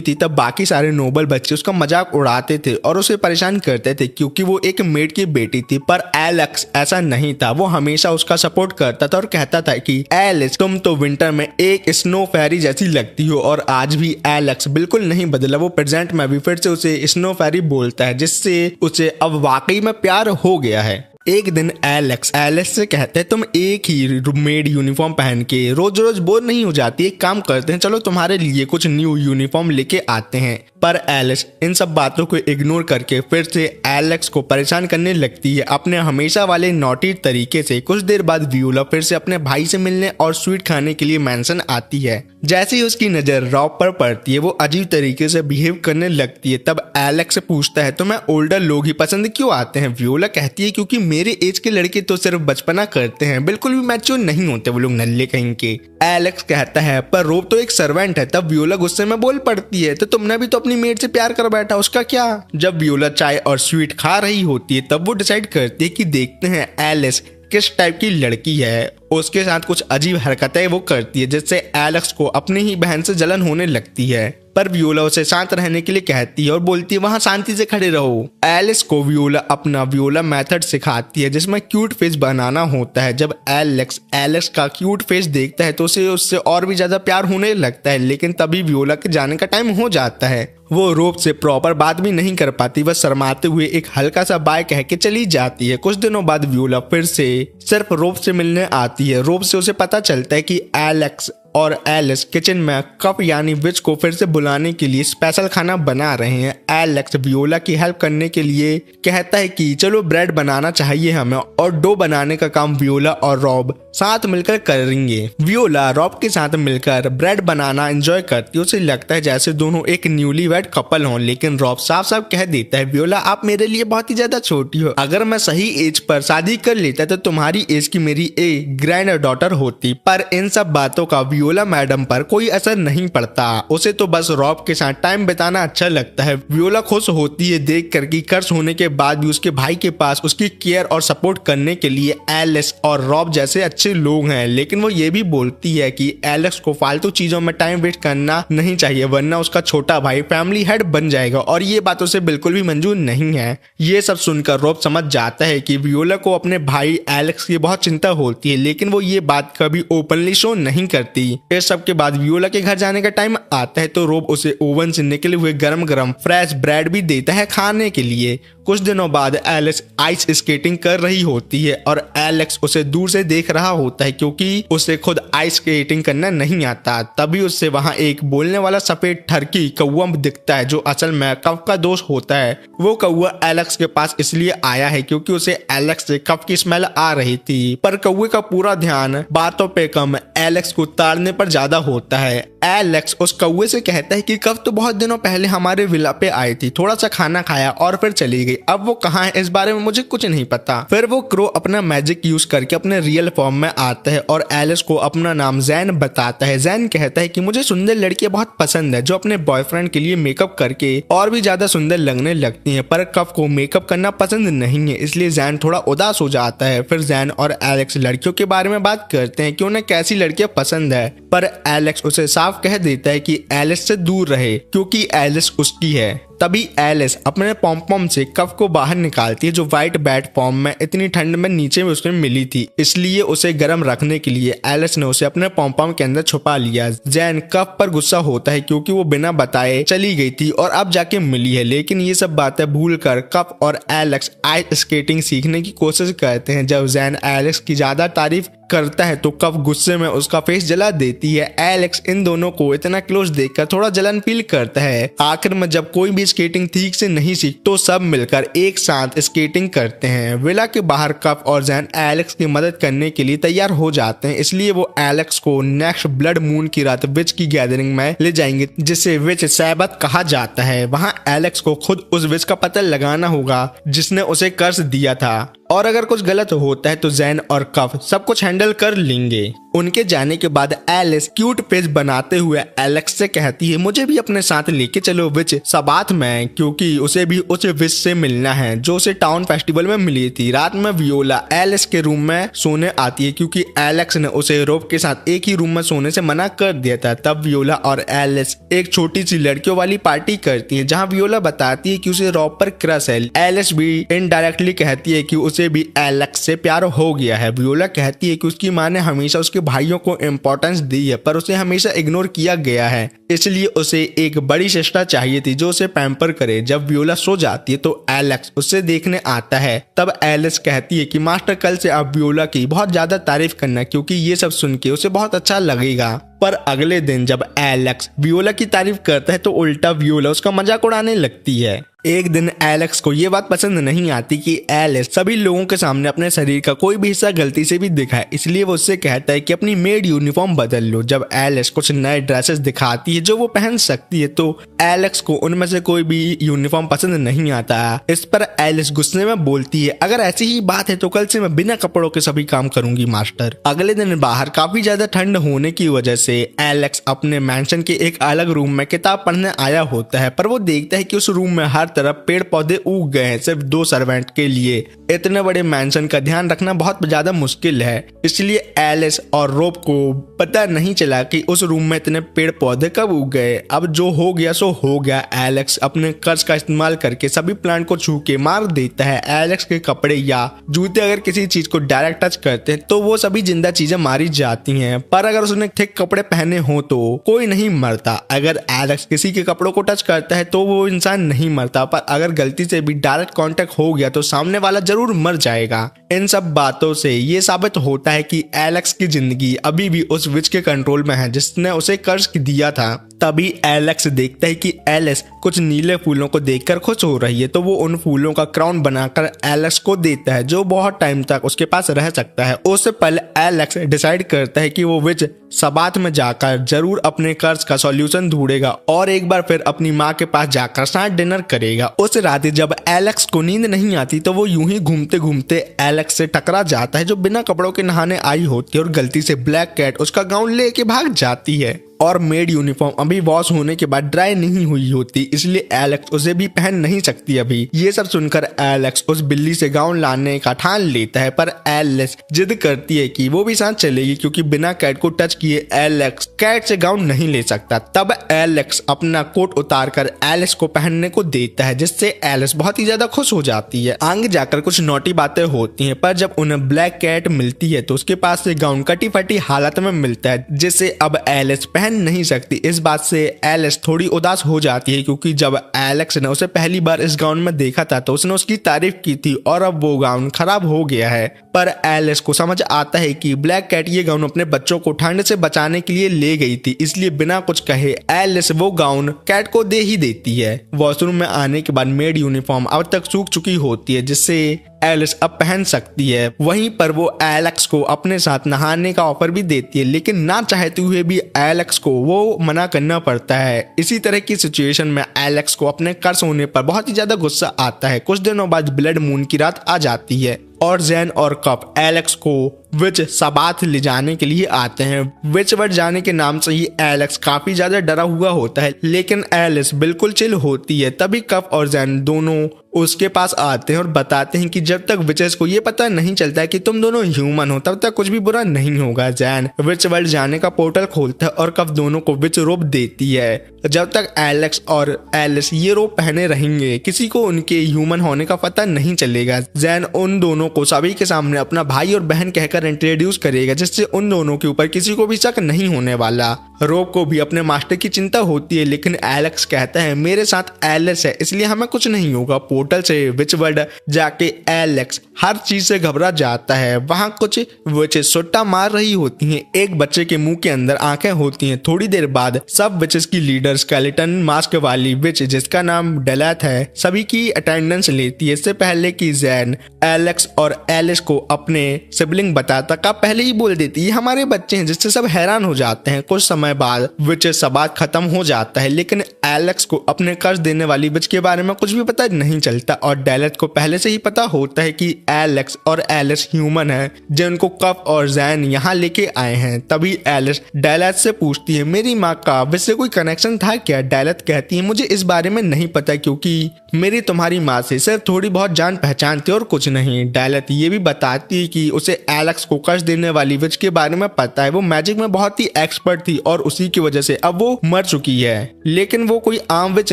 S1: थी तब बाकी सारे नोबल बच्चे उसका मजाक उड़ाते थे और उसे परेशान करते थे, क्योंकि वो एक मेड की बेटी थी। पर एलेक्स ऐसा नहीं था। वो हमेशा उसका सपोर्ट करता था और कहता था कि एलिस तुम तो विंटर में एक स्नो फेरी जैसी लगती हो। और आज भी एलेक्स बिल्कुल नहीं बदला। वो प्रेजेंट में भी फिर से उसे स्नो फेरी बोलता है, जिससे उसे अब वाकई में प्यार हो गया है। एक दिन एलेक्स से कहते हैं तुम एक ही मेड यूनिफॉर्म पहन के रोज रोज बोर नहीं हो जाती, एक काम करते हैं, चलो तुम्हारे लिए कुछ न्यू यूनिफॉर्म लेके आते हैं। पर एलिस इन सब बातों को इग्नोर करके फिर से एलेक्स को परेशान करने लगती है अपने हमेशा वाले नॉटी तरीके से। कुछ देर बाद वियोला फिर से अपने भाई से मिलने और स्वीट खाने के लिए मैंशन आती है। जैसे ही उसकी नजर रॉब पर पड़ती है वो अजीब तरीके से बिहेव करने लगती है। तब एलेक्स से पूछता है तुम्हें ओल्डर लोग ही पसंद क्यों आते हैं? वियोला कहती है क्योंकि मेरे एज के लड़के तो सिर्फ बचपना करते हैं, बिल्कुल भी मैच्योर नहीं होते वो लोग, नल्ले कहीं के। एलेक्स कहता है पर रोब तो एक सर्वेंट है। तब वियोला गुस्से में बोल पड़ती है तो तुमने भी तो अपनी मेड से प्यार कर बैठा, उसका क्या? जब वियोला चाय और स्वीट खा रही होती है तब वो डिसाइड करती है कि देखते हैं एलिस किस टाइप की लड़की है। उसके साथ कुछ अजीब हरकतें वो करती है जिससे एलेक्स को अपनी ही बहन से जलन होने लगती है। पर वियोला उसे शांत रहने के लिए कहती है और बोलती है वहां शांति से खड़े रहो। एलिस को वियोला अपना वियोला मेथड सिखाती है जिसमें क्यूट फेस बनाना होता है। जब एलेक्स का क्यूट फेस देखता है तो उसे उससे और भी ज्यादा प्यार होने लगता है। लेकिन तभी वियोला के जाने का टाइम हो जाता है। वो रोब से प्रॉपर बात भी नहीं कर पाती। वह शर्माते हुए एक हल्का सा बाय कह के चली जाती है। कुछ दिनों बाद वियोला फिर से सिर्फ रोब से मिलने आती है। रोब से उसे पता चलता है कि एलेक्स और एलिस किचन में कप यानी विच को फिर से बुलाने के लिए स्पेशल खाना बना रहे हैं। एलेक्स वियोला की हेल्प करने के लिए कहता है कि चलो ब्रेड बनाना चाहिए हमें, और डो बनाने का काम वियोला और रॉब साथ मिलकर करेंगे। वियोला रॉब के साथ मिलकर ब्रेड बनाना एंजॉय करती है। उसे लगता है जैसे दोनों एक न्यूलीवेड कपल हों, लेकिन रॉब साफ साफ कह देता है, वियोला आप मेरे लिए बहुत ही ज्यादा छोटी हो। अगर मैं सही एज पर शादी कर लेता तो तुम्हारी एज की मेरी एक ग्रैंड डॉटर होती। पर इन सब बातों का वियोला मैडम पर कोई असर नहीं पड़ता। उसे तो बस रॉब के साथ टाइम बिताना अच्छा लगता है। वियोला खुश होती है देख कर कि कर्ज होने के बाद भी उसके भाई के पास उसकी केयर और सपोर्ट करने के लिए एलेक्स और रॉब जैसे अच्छे लोग हैं, लेकिन वो ये भी बोलती है कि एलेक्स को फालतू चीजों में टाइम वेस्ट करना नहीं चाहिए, वरना उसका छोटा भाई फैमिली हेड बन जाएगा, और ये बात उसे बिल्कुल भी मंजूर नहीं है। ये सब सुनकर रॉब समझ जाता है कि वियोला को अपने भाई एलेक्स की बहुत चिंता होती है, लेकिन वो ये बात कभी ओपनली शो नहीं करती। इस सब के बाद वियोला के घर जाने का टाइम आता है तो रॉब उसे ओवन से निकले हुए गरम गरम फ्रेश ब्रेड भी देता है खाने के लिए। कुछ दिनों बाद एलिस आइस स्केटिंग कर रही होती है और एलेक्स उसे दूर से देख रहा होता है क्योंकि उसे खुद आइस स्केटिंग करना नहीं आता। तभी उससे वहां एक बोलने वाला सफेद ठरकी कौवा दिखता है जो असल में कफ का दोष होता है। वो कौवा एलेक्स के पास इसलिए आया है क्योंकि उसे एलेक्स से कफ की स्मेल आ रही थी, पर कौवे का पूरा ध्यान बातों पे कम एलेक्स को ताड़ने पर ज्यादा होता है। एलेक्स उस कौवे से कहता है कि कफ तो बहुत दिनों पहले हमारे विला पे आई थी, थोड़ा सा खाना खाया और फिर चली गई, अब वो कहाँ है इस बारे में मुझे कुछ नहीं पता। फिर वो क्रो अपना मैजिक यूज करके अपने रियल फॉर्म में आता है और एलिस को अपना नाम जैन बताता है। जैन कहता है कि मुझे सुंदर लड़कियां बहुत पसंद है जो अपने बॉयफ्रेंड के लिए मेकअप करके और भी ज्यादा सुंदर लगने लगती हैं, पर कफ को मेकअप करना पसंद नहीं है, इसलिए जैन थोड़ा उदास हो जाता है। फिर जैन और एलेक्स लड़कियों के बारे में बात करते हैं कि उन्हें कैसी लड़कियां पसंद है, पर एलेक्स उसे साफ कह देता है कि एलिस से दूर रहे क्योंकि एलिस उसकी है। तभी एलिस अपने पॉम से कफ को बाहर निकालती है जो व्हाइट बैट फॉर्म में इतनी ठंड में नीचे में उसमें मिली थी, इसलिए उसे गर्म रखने के लिए एलिस ने उसे अपने पॉम के अंदर छुपा लिया। जैन कफ पर गुस्सा होता है क्योंकि वो बिना बताए चली गई थी और अब जाके मिली है, लेकिन ये सब बातें भूलकर कफ और एलेक्स आइस स्केटिंग सीखने की कोशिश करते हैं। जब जैन एलेक्स की ज्यादा तारीफ करता है तो कफ गुस्से में उसका फेस जला देती है। एलेक्स इन दोनों को इतना क्लोज देखकर थोड़ा जलन फील करता है। आखिर में जब कोई भी स्केटिंग ठीक से नहीं सीख तो सब मिलकर एक साथ स्केटिंग करते हैं। विला के बाहर कफ और जैन एलेक्स की मदद करने के लिए तैयार हो जाते हैं, इसलिए वो एलेक्स को नेक्स्ट ब्लड मून की रात विच की गैदरिंग में ले जाएंगे जिसे विच सैबत कहा जाता है। वहाँ एलेक्स को खुद उस विच का पता लगाना होगा जिसने उसे कर्ज दिया था, और अगर कुछ गलत होता है तो जैन और कफ सब कुछ हैंडल कर लेंगे। उनके जाने के बाद एलिस क्यूट पेज बनाते हुए एलेक्स से कहती है मुझे भी अपने साथ लेके चलो विच सबाथ में, क्योंकि उसे भी उस विच से मिलना है जो उसे टाउन फेस्टिवल में मिली थी। रात में वियोला एलिस के रूम में सोने आती है क्योंकि एलेक्स ने उसे रॉब के साथ एक ही रूम में सोने से मना कर दिया था। तब वियोला और एलिस एक छोटी सी लड़कियों वाली पार्टी करती है जहाँ वियोला बताती है कि उसे रॉब पर क्रश है। एलिस भी इनडायरेक्टली कहती है कि उसे भी एलेक्स से प्यार हो गया है। वियोला कहती है कि उसकी माँ ने हमेशा उसके भाइयों को इम्पोर्टेंस दी है पर उसे हमेशा इग्नोर किया गया है, इसलिए उसे एक बड़ी सिस्टर चाहिए थी जो उसे पैम्पर करे। जब वियोला सो जाती है तो एलेक्स उसे देखने आता है। तब एलिस कहती है कि मास्टर कल से आप वियोला की बहुत ज्यादा तारीफ करना क्योंकि ये सब सुन के उसे बहुत अच्छा लगेगा। पर अगले दिन जब एलेक्स वियोला की तारीफ करता है तो उल्टा वियोला उसका मजाक उड़ाने लगती है। एक दिन एलेक्स को ये बात पसंद नहीं आती कि एलिस सभी लोगों के सामने अपने शरीर का कोई भी हिस्सा गलती से भी दिखाए, इसलिए वो उससे कहता है कि अपनी मेड यूनिफॉर्म बदल लो। जब एलिस कुछ नए ड्रेसेस दिखाती है जो वो पहन सकती है तो एलेक्स को उनमें से कोई भी यूनिफॉर्म पसंद नहीं आता। इस पर एलिस गुस्से में बोलती है अगर ऐसी ही बात है तो कल से मैं बिना कपड़ों के सभी काम करूंगी मास्टर। अगले दिन बाहर काफी ज्यादा ठंड होने की वजह से एलेक्स अपने मैंशन के एक अलग रूम में किताब पढ़ने आया होता है, पर वो देखता है कि उस रूम में हर तरफ पेड़ पौधे उग गए हैं सिर्फ 2 सर्वेंट के लिए। इतने बड़े मैंशन का ध्यान रखना बहुत ज्यादा मुश्किल है, इसलिए एलिस और रॉब को पता नहीं चला कि उस रूम में इतने पेड़ पौधे कब उग गए। अब जो हो गया सो हो गया। एलेक्स अपने कर्ज का इस्तेमाल करके सभी प्लांट को छू के मार देता है। एलेक्स के कपड़े या जूते अगर किसी चीज को डायरेक्ट टच करते हैं तो वो सभी जिंदा चीजें मारी जाती हैं, पर अगर उसने थिक कपड़े कपड़े पहने हो तो कोई नहीं मरता। अगर एलेक्स किसी के कपड़ों को टच करता है तो वो इंसान नहीं मरता, पर अगर गलती से भी डायरेक्ट कांटेक्ट हो गया तो सामने वाला जरूर मर जाएगा। इन सब बातों से ये साबित होता है कि एलेक्स की जिंदगी अभी भी उस विच के कंट्रोल में है जिसने उसे कर्ज दिया था। तभी एलेक्स देखता है कि एलिस कुछ नीले फूलों को देखकर खुश हो रही है, तो वो उन फूलों का क्राउन बनाकर एलेक्स को देता है जो बहुत टाइम तक उसके पास रह सकता है। उससे पहले एलेक्स डिसाइड करता है कि वो विच सबात में जाकर जरूर अपने कर्ज का सॉल्यूशन ढूंढेगा और एक बार फिर अपनी माँ के पास जाकर साथ डिनर करेगा। उस रात जब एलेक्स को नींद नहीं आती तो वो यूं ही घूमते घूमते एलेक्स से टकरा जाता है जो बिना कपड़ों के नहाने आई होती है, और गलती से ब्लैक कैट उसका गाउन लेके भाग जाती है। और मेड यूनिफॉर्म अभी वॉश होने के बाद ड्राई नहीं हुई होती, इसलिए एलेक्स उसे भी पहन नहीं सकती अभी। ये सब सुनकर एलेक्स उस बिल्ली से गाउन लाने का ठान लेता है, पर एलिस जिद करती है कि वो भी साथ चलेगी क्योंकि बिना कैट को टच किए एलेक्स कैट से गाउन नहीं ले सकता। तब एलेक्स अपना कोट उतार कर एलिस को पहनने को देता है, जिससे एलिस बहुत ही ज्यादा खुश हो जाती है। आगे जाकर कुछ नोटी बातें होती हैं, पर जब उन्हें ब्लैक कैट मिलती है तो उसके पास से गाउन कटी फटी हालत में मिलता है, जिसे अब एलिस नहीं सकती। इस बात से एलिस थोड़ी उदास हो जाती है क्योंकि जब एलेक्स ने उसे पहली बार इस गाउन में देखा था तो उसने उसकी तारीफ की थी और अब वो गाउन खराब हो गया है। पर एलिस को समझ आता है कि ब्लैक कैट ये गाउन अपने बच्चों को ठंड से बचाने के लिए ले गई थी, इसलिए बिना कुछ कहे एलिस वो गाउन कैट को दे ही देती है। वॉशरूम में आने के बाद मेड यूनिफॉर्म अब तक सूख चुकी होती है, जिससे एलिस अब पहन सकती है। वहीं पर वो एलेक्स को अपने साथ नहाने का ऑफर भी देती है, लेकिन ना चाहते हुए भी एलेक्स को वो मना करना पड़ता है। इसी तरह की सिचुएशन में एलेक्स को अपने कर्ज होने पर बहुत ही ज्यादा गुस्सा आता है। कुछ दिनों बाद ब्लड मून की रात आ जाती है और जैन और कप एलेक्स को विच सबात ले जाने के लिए आते हैं। विच वर्ड जाने के नाम से ही एलेक्स काफी ज्यादा डरा हुआ होता है, लेकिन एलिस बिल्कुल चिल होती है। तभी कप और जैन दोनों उसके पास आते हैं और बताते हैं कि जब तक विचेस को ये पता नहीं चलता है कि तुम दोनों ह्यूमन हो तब तक कुछ भी बुरा नहीं होगा। जैन विच वर्ल्ड जाने का पोर्टल खोलता है और कप दोनों को विच रोब देती है। जब तक एलेक्स और एलिस ये रोब पहने रहेंगे किसी को उनके ह्यूमन होने का पता नहीं चलेगा। जैन उन दोनों को सभी के सामने अपना भाई और बहन कहकर इंट्रोड्यूस करेगा, जिससे उन दोनों के ऊपर किसी को भी शक नहीं होने वाला। रोब को भी अपने मास्टर की चिंता होती है, लेकिन एलेक्स कहता है मेरे साथ एलिस है इसलिए हमें कुछ नहीं होगा। पोर्टल से विच वर्ल्ड जाके एलेक्स हर चीज से घबरा जाता है। वहां कुछ विचेस सुट्टा मार रही होती हैं। एक बच्चे के मुंह के अंदर आंखें होती हैं। थोड़ी देर बाद सब विचेस की लीडर स्केलेटन मास्क वाली विच जिसका नाम डेलैथ है सभी की अटेंडेंस लेती है। इससे पहले कि जैन एलेक्स और एलिस को अपने सिबलिंग बताता का पहले ही बोल देती है हमारे बच्चे हैं, जिससे सब हैरान हो जाते हैं। कुछ समय बाद विच सबात खत्म हो जाता है, लेकिन एलेक्स को अपने कर्ज देने वाली विच के बारे में कुछ भी पता नहीं चलता और डेलैथ को पहले से ही पता होता है कि एलेक्स और एलिस ह्यूमन है जिनको कप और जैन यहाँ लेके आए हैं। तभी एलिस डेलैथ से पूछती है मेरी माँ का विच से कोई कनेक्शन था क्या? डेलैथ कहती है मुझे इस बारे में नहीं पता क्योंकि मेरी तुम्हारी माँ से सिर्फ थोड़ी बहुत जान पहचान थी और कुछ नहीं। डेलैथ ये भी बताती है कि उसे एलेक्स को कर्ज देने वाली विच के बारे में पता है। वो मैजिक में बहुत ही एक्सपर्ट थी और उसी की वजह से अब वो मर चुकी है, लेकिन वो कोई आम विच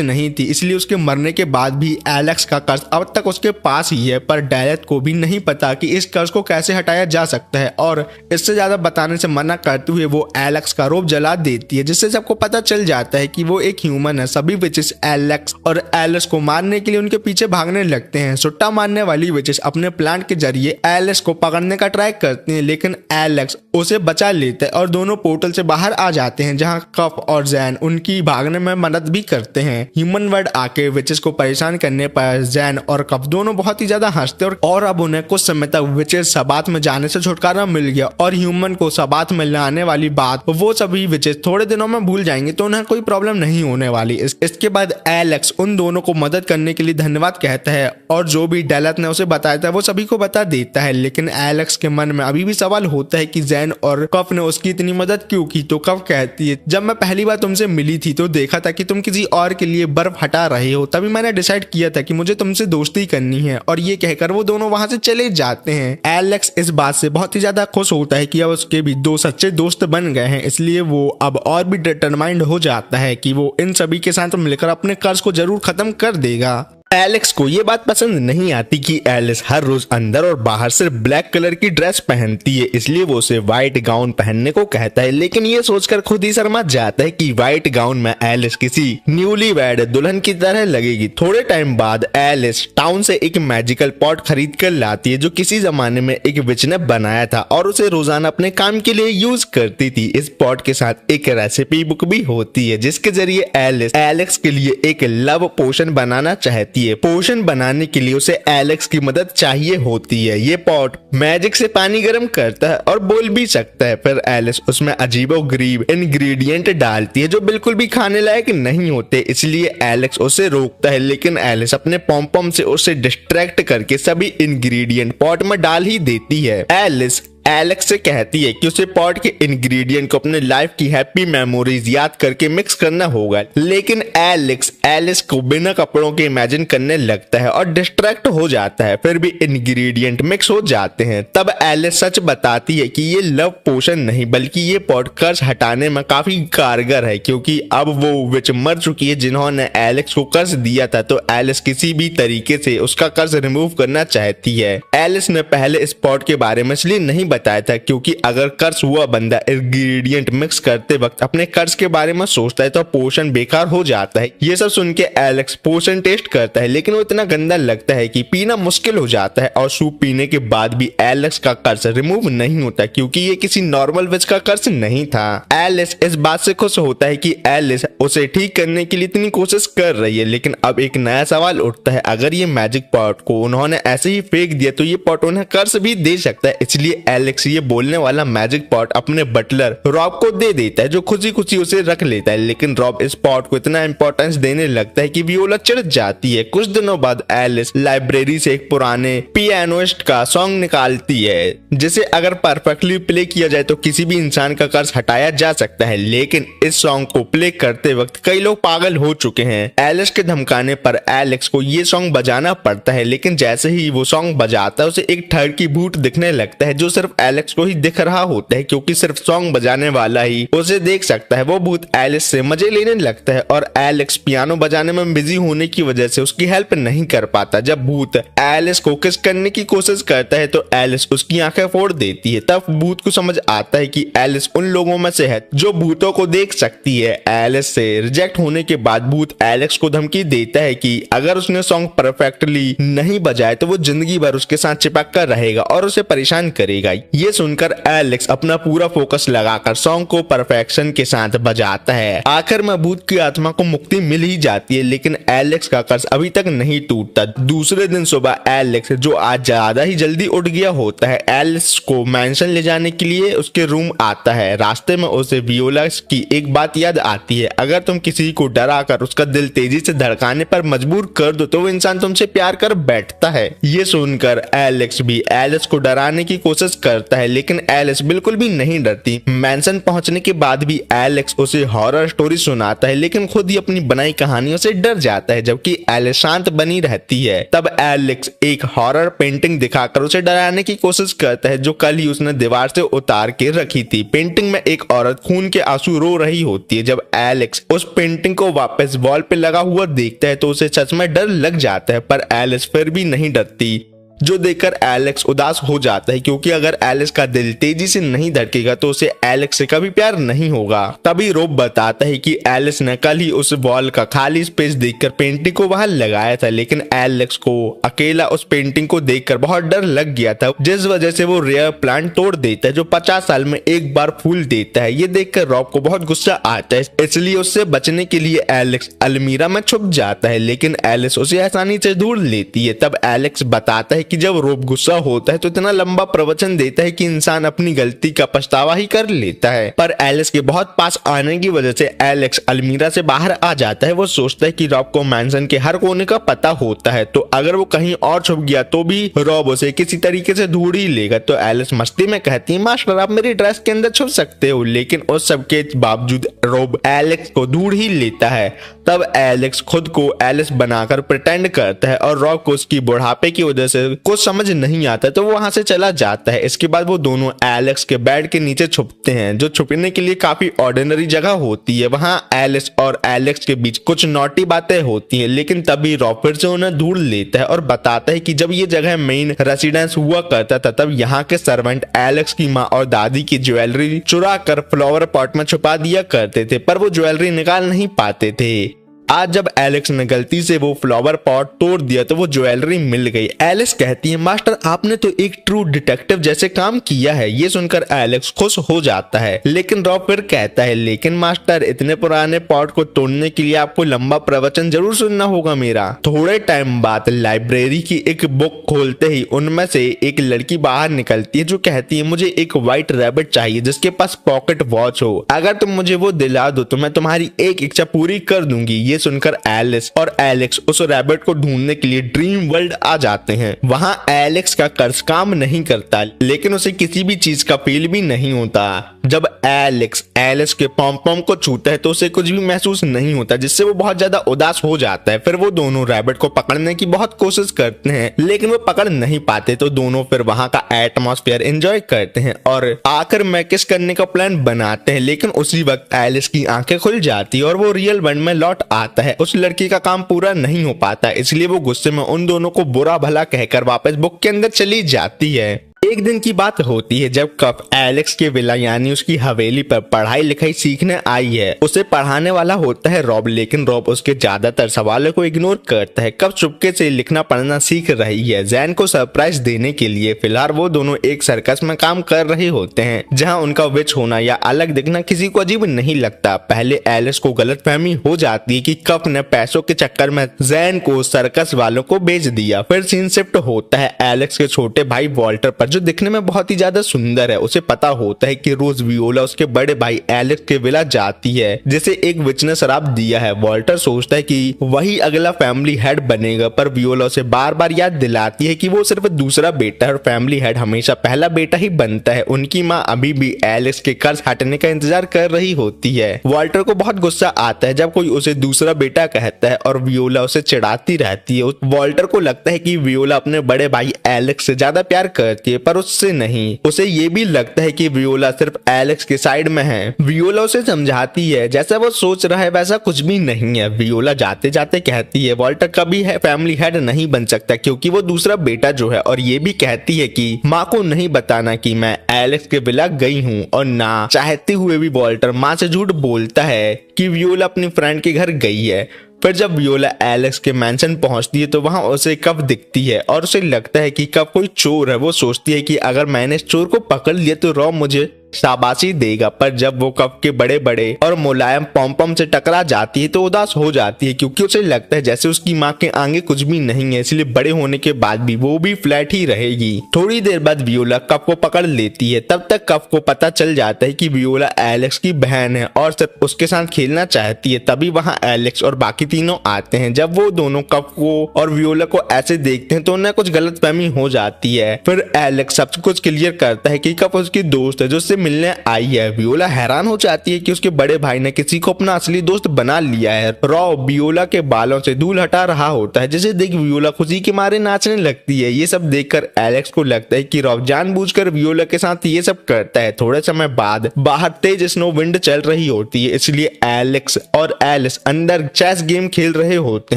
S1: नहीं थी, इसलिए उसके मरने के बाद भी एलेक्स का कर्ज अब तक उसके पास ही है। पर डेलैथ को भी नहीं पता कि इस कर्ज को कैसे हटाया जा सकता है और इससे ज्यादा बताने से मना करते हुए वो एलेक्स का रोब जला देती है, जिससे सबको पता चल जाता है कि वो एक ह्यूमन है। सभी विचेस एलेक्स और एलिस को मारने के लिए उनके पीछे भागने लगते हैं। सुट्टा मारने वाली विचेस अपने प्लान के जरिए एलिस को पकड़ने का ट्राई करती हैं, लेकिन एलेक्स उसे बचा लेते हैं और दोनों पोर्टल से बाहर आ जाते हैं, जहां कप और जैन उनकी भागने में मदद भी करते हैं। ह्यूमन वर्ल्ड आके विचेस को परेशान करने पर जैन और कप दोनों बहुत ही ज्यादा हंसते और अब उन्हें कुछ समय तक विचेस सबात में जाने से छुटकारा मिल गया और ह्यूमन को सबात में लाने वाली बात वो सभी विचेस थोड़े दिनों में भूल जाएंगे, तो उन्हें कोई प्रॉब्लम नहीं होने वाली। इसके बाद एलेक्स उन दोनों को मदद करने के लिए धन्यवाद कहता है और जो भी डेलैथ ने उसे बताया था वो सभी को बता देता है, लेकिन एलेक्स के मन में अभी भी सवाल होता है कि जैन और कप ने उसकी इतनी मदद क्यों की। तो कप कहती है जब मैं पहली बार तुमसे मिली थी तो देखा था कि तुम किसी और के लिए बर्फ हटा रहे हो, तभी मैंने डिसाइड किया था कि मुझे तुमसे दोस्ती करनी है। और ये कहकर वो दोनों वहां से चले जाते हैं। एलेक्स इस बात से बहुत ही ज्यादा खुश होता है कि अब उसके भी दो सच्चे दोस्त बन गए हैं, इसलिए वो अब और भी डिटरमाइंड हो जाता है कि वो इन सभी के साथ मिलकर अपने कर्ज को जरूर खत्म कर देगा। एलेक्स को ये बात पसंद नहीं आती कि एलिस हर रोज अंदर और बाहर सिर्फ ब्लैक कलर की ड्रेस पहनती है, इसलिए वो उसे व्हाइट गाउन पहनने को कहता है। लेकिन ये सोचकर खुद ही शर्मा जाता है कि व्हाइट गाउन में एलिस किसी न्यूली वेड दुल्हन की तरह लगेगी। थोड़े टाइम बाद एलिस टाउन से एक मैजिकल पॉट खरीद कर लाती है जो किसी जमाने में एक विच ने बनाया था और उसे रोजाना अपने काम के लिए यूज करती थी। इस पॉट के साथ एक रेसिपी बुक भी होती है जिसके जरिए एलिस एलेक्स के लिए एक लव पोशन बनाना चाहती है। पोशन बनाने के लिए उसे एलेक्स की मदद चाहिए होती है। ये पॉट मैजिक से पानी गर्म करता है और बोल भी सकता है। फिर एलिस उसमें अजीबोगरीब इंग्रेडिएंट डालती है जो बिल्कुल भी खाने लायक नहीं होते, इसलिए एलेक्स उसे रोकता है। लेकिन एलिस अपने पॉम से उसे डिस्ट्रैक्ट करके सभी इंग्रेडिएंट पॉट में डाल ही देती है। एलिस एलेक्स से कहती है कि उसे पॉट के इंग्रेडिएंट को अपने लाइफ की हैप्पी मेमोरीज याद करके मिक्स करना होगा, लेकिन एलेक्स एलिस को बिना कपड़ों के इमेजिन करने लगता है और डिस्ट्रैक्ट हो जाता है। फिर भी इंग्रेडिएंट मिक्स हो जाते हैं। तब एलिस सच बताती है कि ये लव पोशन नहीं बल्कि ये पॉट कर्ज हटाने में काफी कारगर है, क्योंकि अब वो विच मर चुकी है जिन्होंने एलेक्स को कर्ज दिया था। तो एलिस किसी भी तरीके से उसका कर्ज रिमूव करना चाहती है। एलिस ने पहले इस पॉट के बारे में इसलिए नहीं बताया था क्योंकि अगर कर्ज हुआ बंदा इंग्रेडिएंट मिक्स करते वक्त अपने कर्ज के बारे में सोचता है तो पोशन बेकार हो जाता है। ये सब सुन के एलेक्स पोशन टेस्ट करता है लेकिन वो इतना गंदा लगता है कि पीना मुश्किल हो जाता है और सूप पीने के बाद भी एलेक्स का कर्ज रिमूव नहीं होता क्योंकि ये किसी नॉर्मल विच का कर्ज नहीं था। एलिस इस बात से खुश होता है कि एलिस उसे ठीक करने के लिए इतनी कोशिश कर रही है, लेकिन अब एक नया सवाल उठता है, अगर ये मैजिक पॉट को उन्होंने ऐसे ही फेंक दिया तो ये पॉट उन्हें कर्ज भी दे सकता है। इसलिए एलेक्स ये बोलने वाला मैजिक पॉट अपने बटलर रॉब को दे देता है जो खुशी खुशी उसे रख लेता है। लेकिन रॉब इस पॉट को इतना इंपॉर्टेंस देने लगता है कि वियोला चिढ़ जाती है। कुछ दिनों बाद एलिस लाइब्रेरी से एक पुराने पियानोइस्ट का सॉन्ग निकालती है जिसे अगर परफेक्टली प्ले किया जाए तो किसी भी इंसान का कर्ज हटाया जा सकता है, लेकिन इस सॉन्ग को प्ले करते वक्त कई लोग पागल हो चुके हैं। एलिस के धमकाने पर एलेक्स को ये सॉन्ग बजाना पड़ता है, लेकिन जैसे ही वो सॉन्ग बजाता है उसे एक ठग की भूत दिखने लगता है जो सिर्फ एलेक्स को ही दिख रहा होता है क्योंकि सिर्फ सॉन्ग बजाने वाला ही उसे देख सकता है। वो भूत एलिस से मजे लेने लगता है और एलेक्स पियानो बजाने में बिजी होने की वजह से उसकी हेल्प नहीं कर पाता। जब भूत एलिस को किस करने की कोशिश करता है तो एलिस उसकी आंखें फोड़ देती है। तब भूत को समझ आता है कि एलिस उन लोगों में से है जो भूतों को देख सकती है। एलिस से रिजेक्ट होने के बाद भूत एलेक्स को धमकी देता है कि अगर उसने सॉन्ग परफेक्टली नहीं बजाए तो वो जिंदगी भर उसके साथ चिपक कर रहेगा और उसे परेशान करेगा। ये सुनकर एलेक्स अपना पूरा फोकस लगाकर सॉन्ग को परफेक्शन के साथ बजाता है। आखिर में भूत की आत्मा को मुक्ति मिल ही जाती है, लेकिन एलेक्स का कर्ज अभी तक नहीं टूटता। दूसरे दिन सुबह एलेक्स जो आज ज्यादा ही जल्दी उठ गया होता है एलिस को मैंशन ले जाने के लिए उसके रूम आता है। रास्ते में उसे वियोला की एक बात याद आती है, अगर तुम किसी को डरा कर उसका दिल तेजी से धड़काने पर मजबूर कर दो तो वो इंसान तुमसे प्यार कर बैठता है। ये सुनकर एलेक्स भी एलिस को डराने की कोशिश करता है, लेकिन एलिस बिल्कुल भी नहीं डरती। मैंशन पहुंचने के बाद भी एलेक्स उसे हॉरर स्टोरी सुनाता है, लेकिन खुद ही अपनी बनाई कहानियों से डर जाता है जबकि एलिस शांत बनी रहती है। तब एलेक्स एक हॉरर पेंटिंग दिखाकर उसे डराने की कोशिश करता है जो कल ही उसने दीवार से उतार के रखी थी। पेंटिंग में एक औरत खून के आंसू रो रही होती है। जब एलेक्स उस पेंटिंग को वापस वॉल पे लगा हुआ देखता है तो उसे सच में डर लग जाता है, पर एलिस फिर भी नहीं डरती, जो देखकर एलेक्स उदास हो जाता है क्योंकि अगर एलिस का दिल तेजी से नहीं धड़केगा तो उसे एलेक्स से कभी प्यार नहीं होगा। तभी रोब बताता है कि एलिस ने कल ही उस वॉल का खाली स्पेस देखकर पेंटिंग को वहां लगाया था, लेकिन एलेक्स को अकेला उस पेंटिंग को देखकर बहुत डर लग गया था, जिस वजह से वो रेयर प्लांट तोड़ देता है जो 50 साल में एक बार फूल देता है। ये देखकर रॉब को बहुत गुस्सा आता है, इसलिए उससे बचने के लिए एलेक्स अलमीरा में छुप जाता है, लेकिन एलिस उसे आसानी से ढूंढ लेती है। तब एलेक्स बताता है कि जब रोब गुस्सा होता है तो इतना लंबा प्रवचन देता है कि इंसान अपनी गलती का पछतावा ही कर लेता है, पर एलिस के बहुत पास आने की वजह से एलेक्स अलमीरा से बाहर आ जाता है। वो सोचता है कि रॉब को मैंशन के हर कोने का पता होता है, तो अगर वो कहीं और छुप गया तो भी रॉब उसे किसी तरीके से ढूंढ ही लेगा। तो एलिस मस्ती में कहती है, मास्टर आप मेरी ड्रेस के अंदर छुप सकते हो, लेकिन उस सब के बावजूद रॉब एलेक्स को ढूंढ ही लेता है। तब एलेक्स खुद को एलिस बनाकर प्रिटेंड करता है और रॉब को उसकी बुढ़ापे की वजह से कुछ समझ नहीं आता तो वो वहां से चला जाता है। इसके बाद वो दोनों एलेक्स के बेड के नीचे छुपते हैं, जो छुपने के लिए काफी ऑर्डिनरी जगह होती है। वहां एलिस और एलेक्स के बीच कुछ नॉटी बातें होती हैं, लेकिन तभी रॉब फिर से उन्हें ढूंढ लेता है और बताता है कि जब ये जगह मेन रेसिडेंस हुआ करता था तब यहाँ के सर्वेंट एलेक्स की माँ और दादी की ज्वेलरी चुरा कर फ्लावर पॉट में छुपा दिया करते थे, पर वो ज्वेलरी निकाल नहीं पाते थे। आज जब एलेक्स ने गलती से वो फ्लावर पॉट तोड़ दिया तो वो ज्वेलरी मिल गई। एलिस कहती है, मास्टर आपने तो एक ट्रू डिटेक्टिव जैसे काम किया है। ये सुनकर एलेक्स खुश हो जाता है, लेकिन रॉब फिर कहता है, लेकिन मास्टर इतने पुराने पॉट को तोड़ने के लिए आपको लंबा प्रवचन जरूर सुनना होगा मेरा। थोड़े टाइम बाद लाइब्रेरी की एक बुक खोलते ही उनमें से एक लड़की बाहर निकलती है जो कहती है, मुझे एक व्हाइट रैबिट चाहिए जिसके पास पॉकेट वॉच हो। अगर तुम मुझे वो दिला दो तो मैं तुम्हारी एक इच्छा पूरी कर दूंगी। ये सुनकर एलिस और एलेक्स उस रैबिट को ढूंढने के लिए ड्रीम वर्ल्ड आ जाते हैं। वहां एलेक्स का कर्ज काम नहीं करता, लेकिन उसे किसी भी चीज का फील भी नहीं होता। जब एलेक्स एलिस के पॉम पॉम को छूता है तो उसे कुछ भी महसूस नहीं होता, जिससे वो बहुत ज्यादा उदास हो जाता है। फिर वो दोनों रैबिट को पकड़ने की बहुत कोशिश करते हैं, लेकिन वो पकड़ नहीं पाते, तो दोनों फिर वहां का एटमॉस्फेयर एंजॉय करते हैं और आकर मैकिस करने का प्लान बनाते हैं। लेकिन उसी वक्त एलिस की आंखें खुल जाती है और वो रियल वर्ल्ड में लौट आता है। उस लड़की का काम पूरा नहीं हो पाता, इसलिए वो गुस्से में उन दोनों को बुरा भला कहकर वापस बुक के अंदर चली जाती है। एक दिन की बात होती है जब कप एलेक्स के विला यानी उसकी हवेली पर पढ़ाई लिखाई सीखने आई है। उसे पढ़ाने वाला होता है रॉब, लेकिन रॉब उसके ज्यादातर सवालों को इग्नोर करता है। कप चुपके से लिखना पढ़ना सीख रही है जैन को सरप्राइज देने के लिए। फिलहाल वो दोनों एक सर्कस में काम कर रहे होते हैं, जहां उनका विच होना या अलग दिखना किसी को अजीब नहीं लगता। पहले एलिस को गलतफहमी हो जाती है कि कप ने पैसों के चक्कर में जैन को सर्कस वालों को बेच दिया। फिर सीन शिफ्ट होता है एलेक्स के छोटे भाई वॉल्टर पर, जो दिखने में बहुत ही ज्यादा सुंदर है। उसे पता होता है कि रोज वियोला उसके बड़े भाई एलेक्स के विला जाती है, जिसे एक विच ने शराब दिया है। वॉल्टर सोचता है कि वही अगला फैमिली हेड बनेगा, पर वियोला उसे बार बार याद दिलाती है कि वो सिर्फ दूसरा बेटा है और फैमिली हेड हमेशा पहला बेटा ही बनता है। उनकी माँ अभी भी एलेक्स के कर्ज हटने का इंतजार कर रही होती है। वॉल्टर को बहुत गुस्सा आता है जब कोई उसे दूसरा बेटा कहता है और वियोला उसे चिढ़ाती रहती है। वॉल्टर को लगता है कि वियोला अपने बड़े भाई एलेक्स से ज्यादा प्यार करती है, पर उससे नहीं। उसे ये भी लगता है कि वियोला सिर्फ एलेक्स के साइड में है। वियोला उसे समझाती है जैसा वो सोच रहा है वैसा कुछ भी नहीं है। वियोला जाते जाते कहती है वॉल्टर कभी है फैमिली हेड नहीं बन सकता क्योंकि वो दूसरा बेटा जो है, और ये भी कहती है कि माँ को नहीं बताना कि मैं एलेक्स के विला गई हूँ। और ना चाहते हुए भी वॉल्टर माँ से झूठ बोलता है कि वियोला अपनी फ्रेंड के घर गई है। फिर जब वियोला एलेक्स के मैंशन पहुंचती है तो वहां उसे कप दिखती है और उसे लगता है कि कप कोई चोर है। वो सोचती है कि अगर मैंने इस चोर को पकड़ लिया तो रॉब मुझे शाबाशी देगा, पर जब वो कप के बड़े बड़े और मुलायम पॉम से टकरा जाती है तो उदास हो जाती है, क्योंकि उसे लगता है जैसे उसकी माँ के आगे कुछ भी नहीं है, इसलिए बड़े होने के बाद भी वो भी फ्लैट ही रहेगी। थोड़ी देर बाद वियोला कप को पकड़ लेती है। तब तक कप को पता चल जाता है कि वियोला एलेक्स की बहन है और सिर्फ उसके साथ खेलना चाहती है। तभी वहाँ एलेक्स और बाकी तीनों आते हैं। जब वो दोनों कप को और वियोला को ऐसे देखते हैं तो उन्हें कुछ गलतफहमी हो जाती है। फिर एलेक्स सब कुछ क्लियर करता है कि कप उसकी दोस्त है जो उससे मिलने आई है। वियोला हैरान हो जाती है कि उसके बड़े भाई ने किसी को अपना असली दोस्त बना लिया है। रॉब वियोला के बालों से धूल हटा रहा होता है, जिसे देख वियोला खुशी के मारे नाचने लगती है। ये सब देखकर एलेक्स को लगता है कि रॉब जानबूझकर वियोला के साथ ये सब करता है। थोड़े समय बाद बाहर तेज स्नो विंड चल रही होती है, इसलिए एलेक्स और एलिस अंदर चेस गेम खेल रहे होते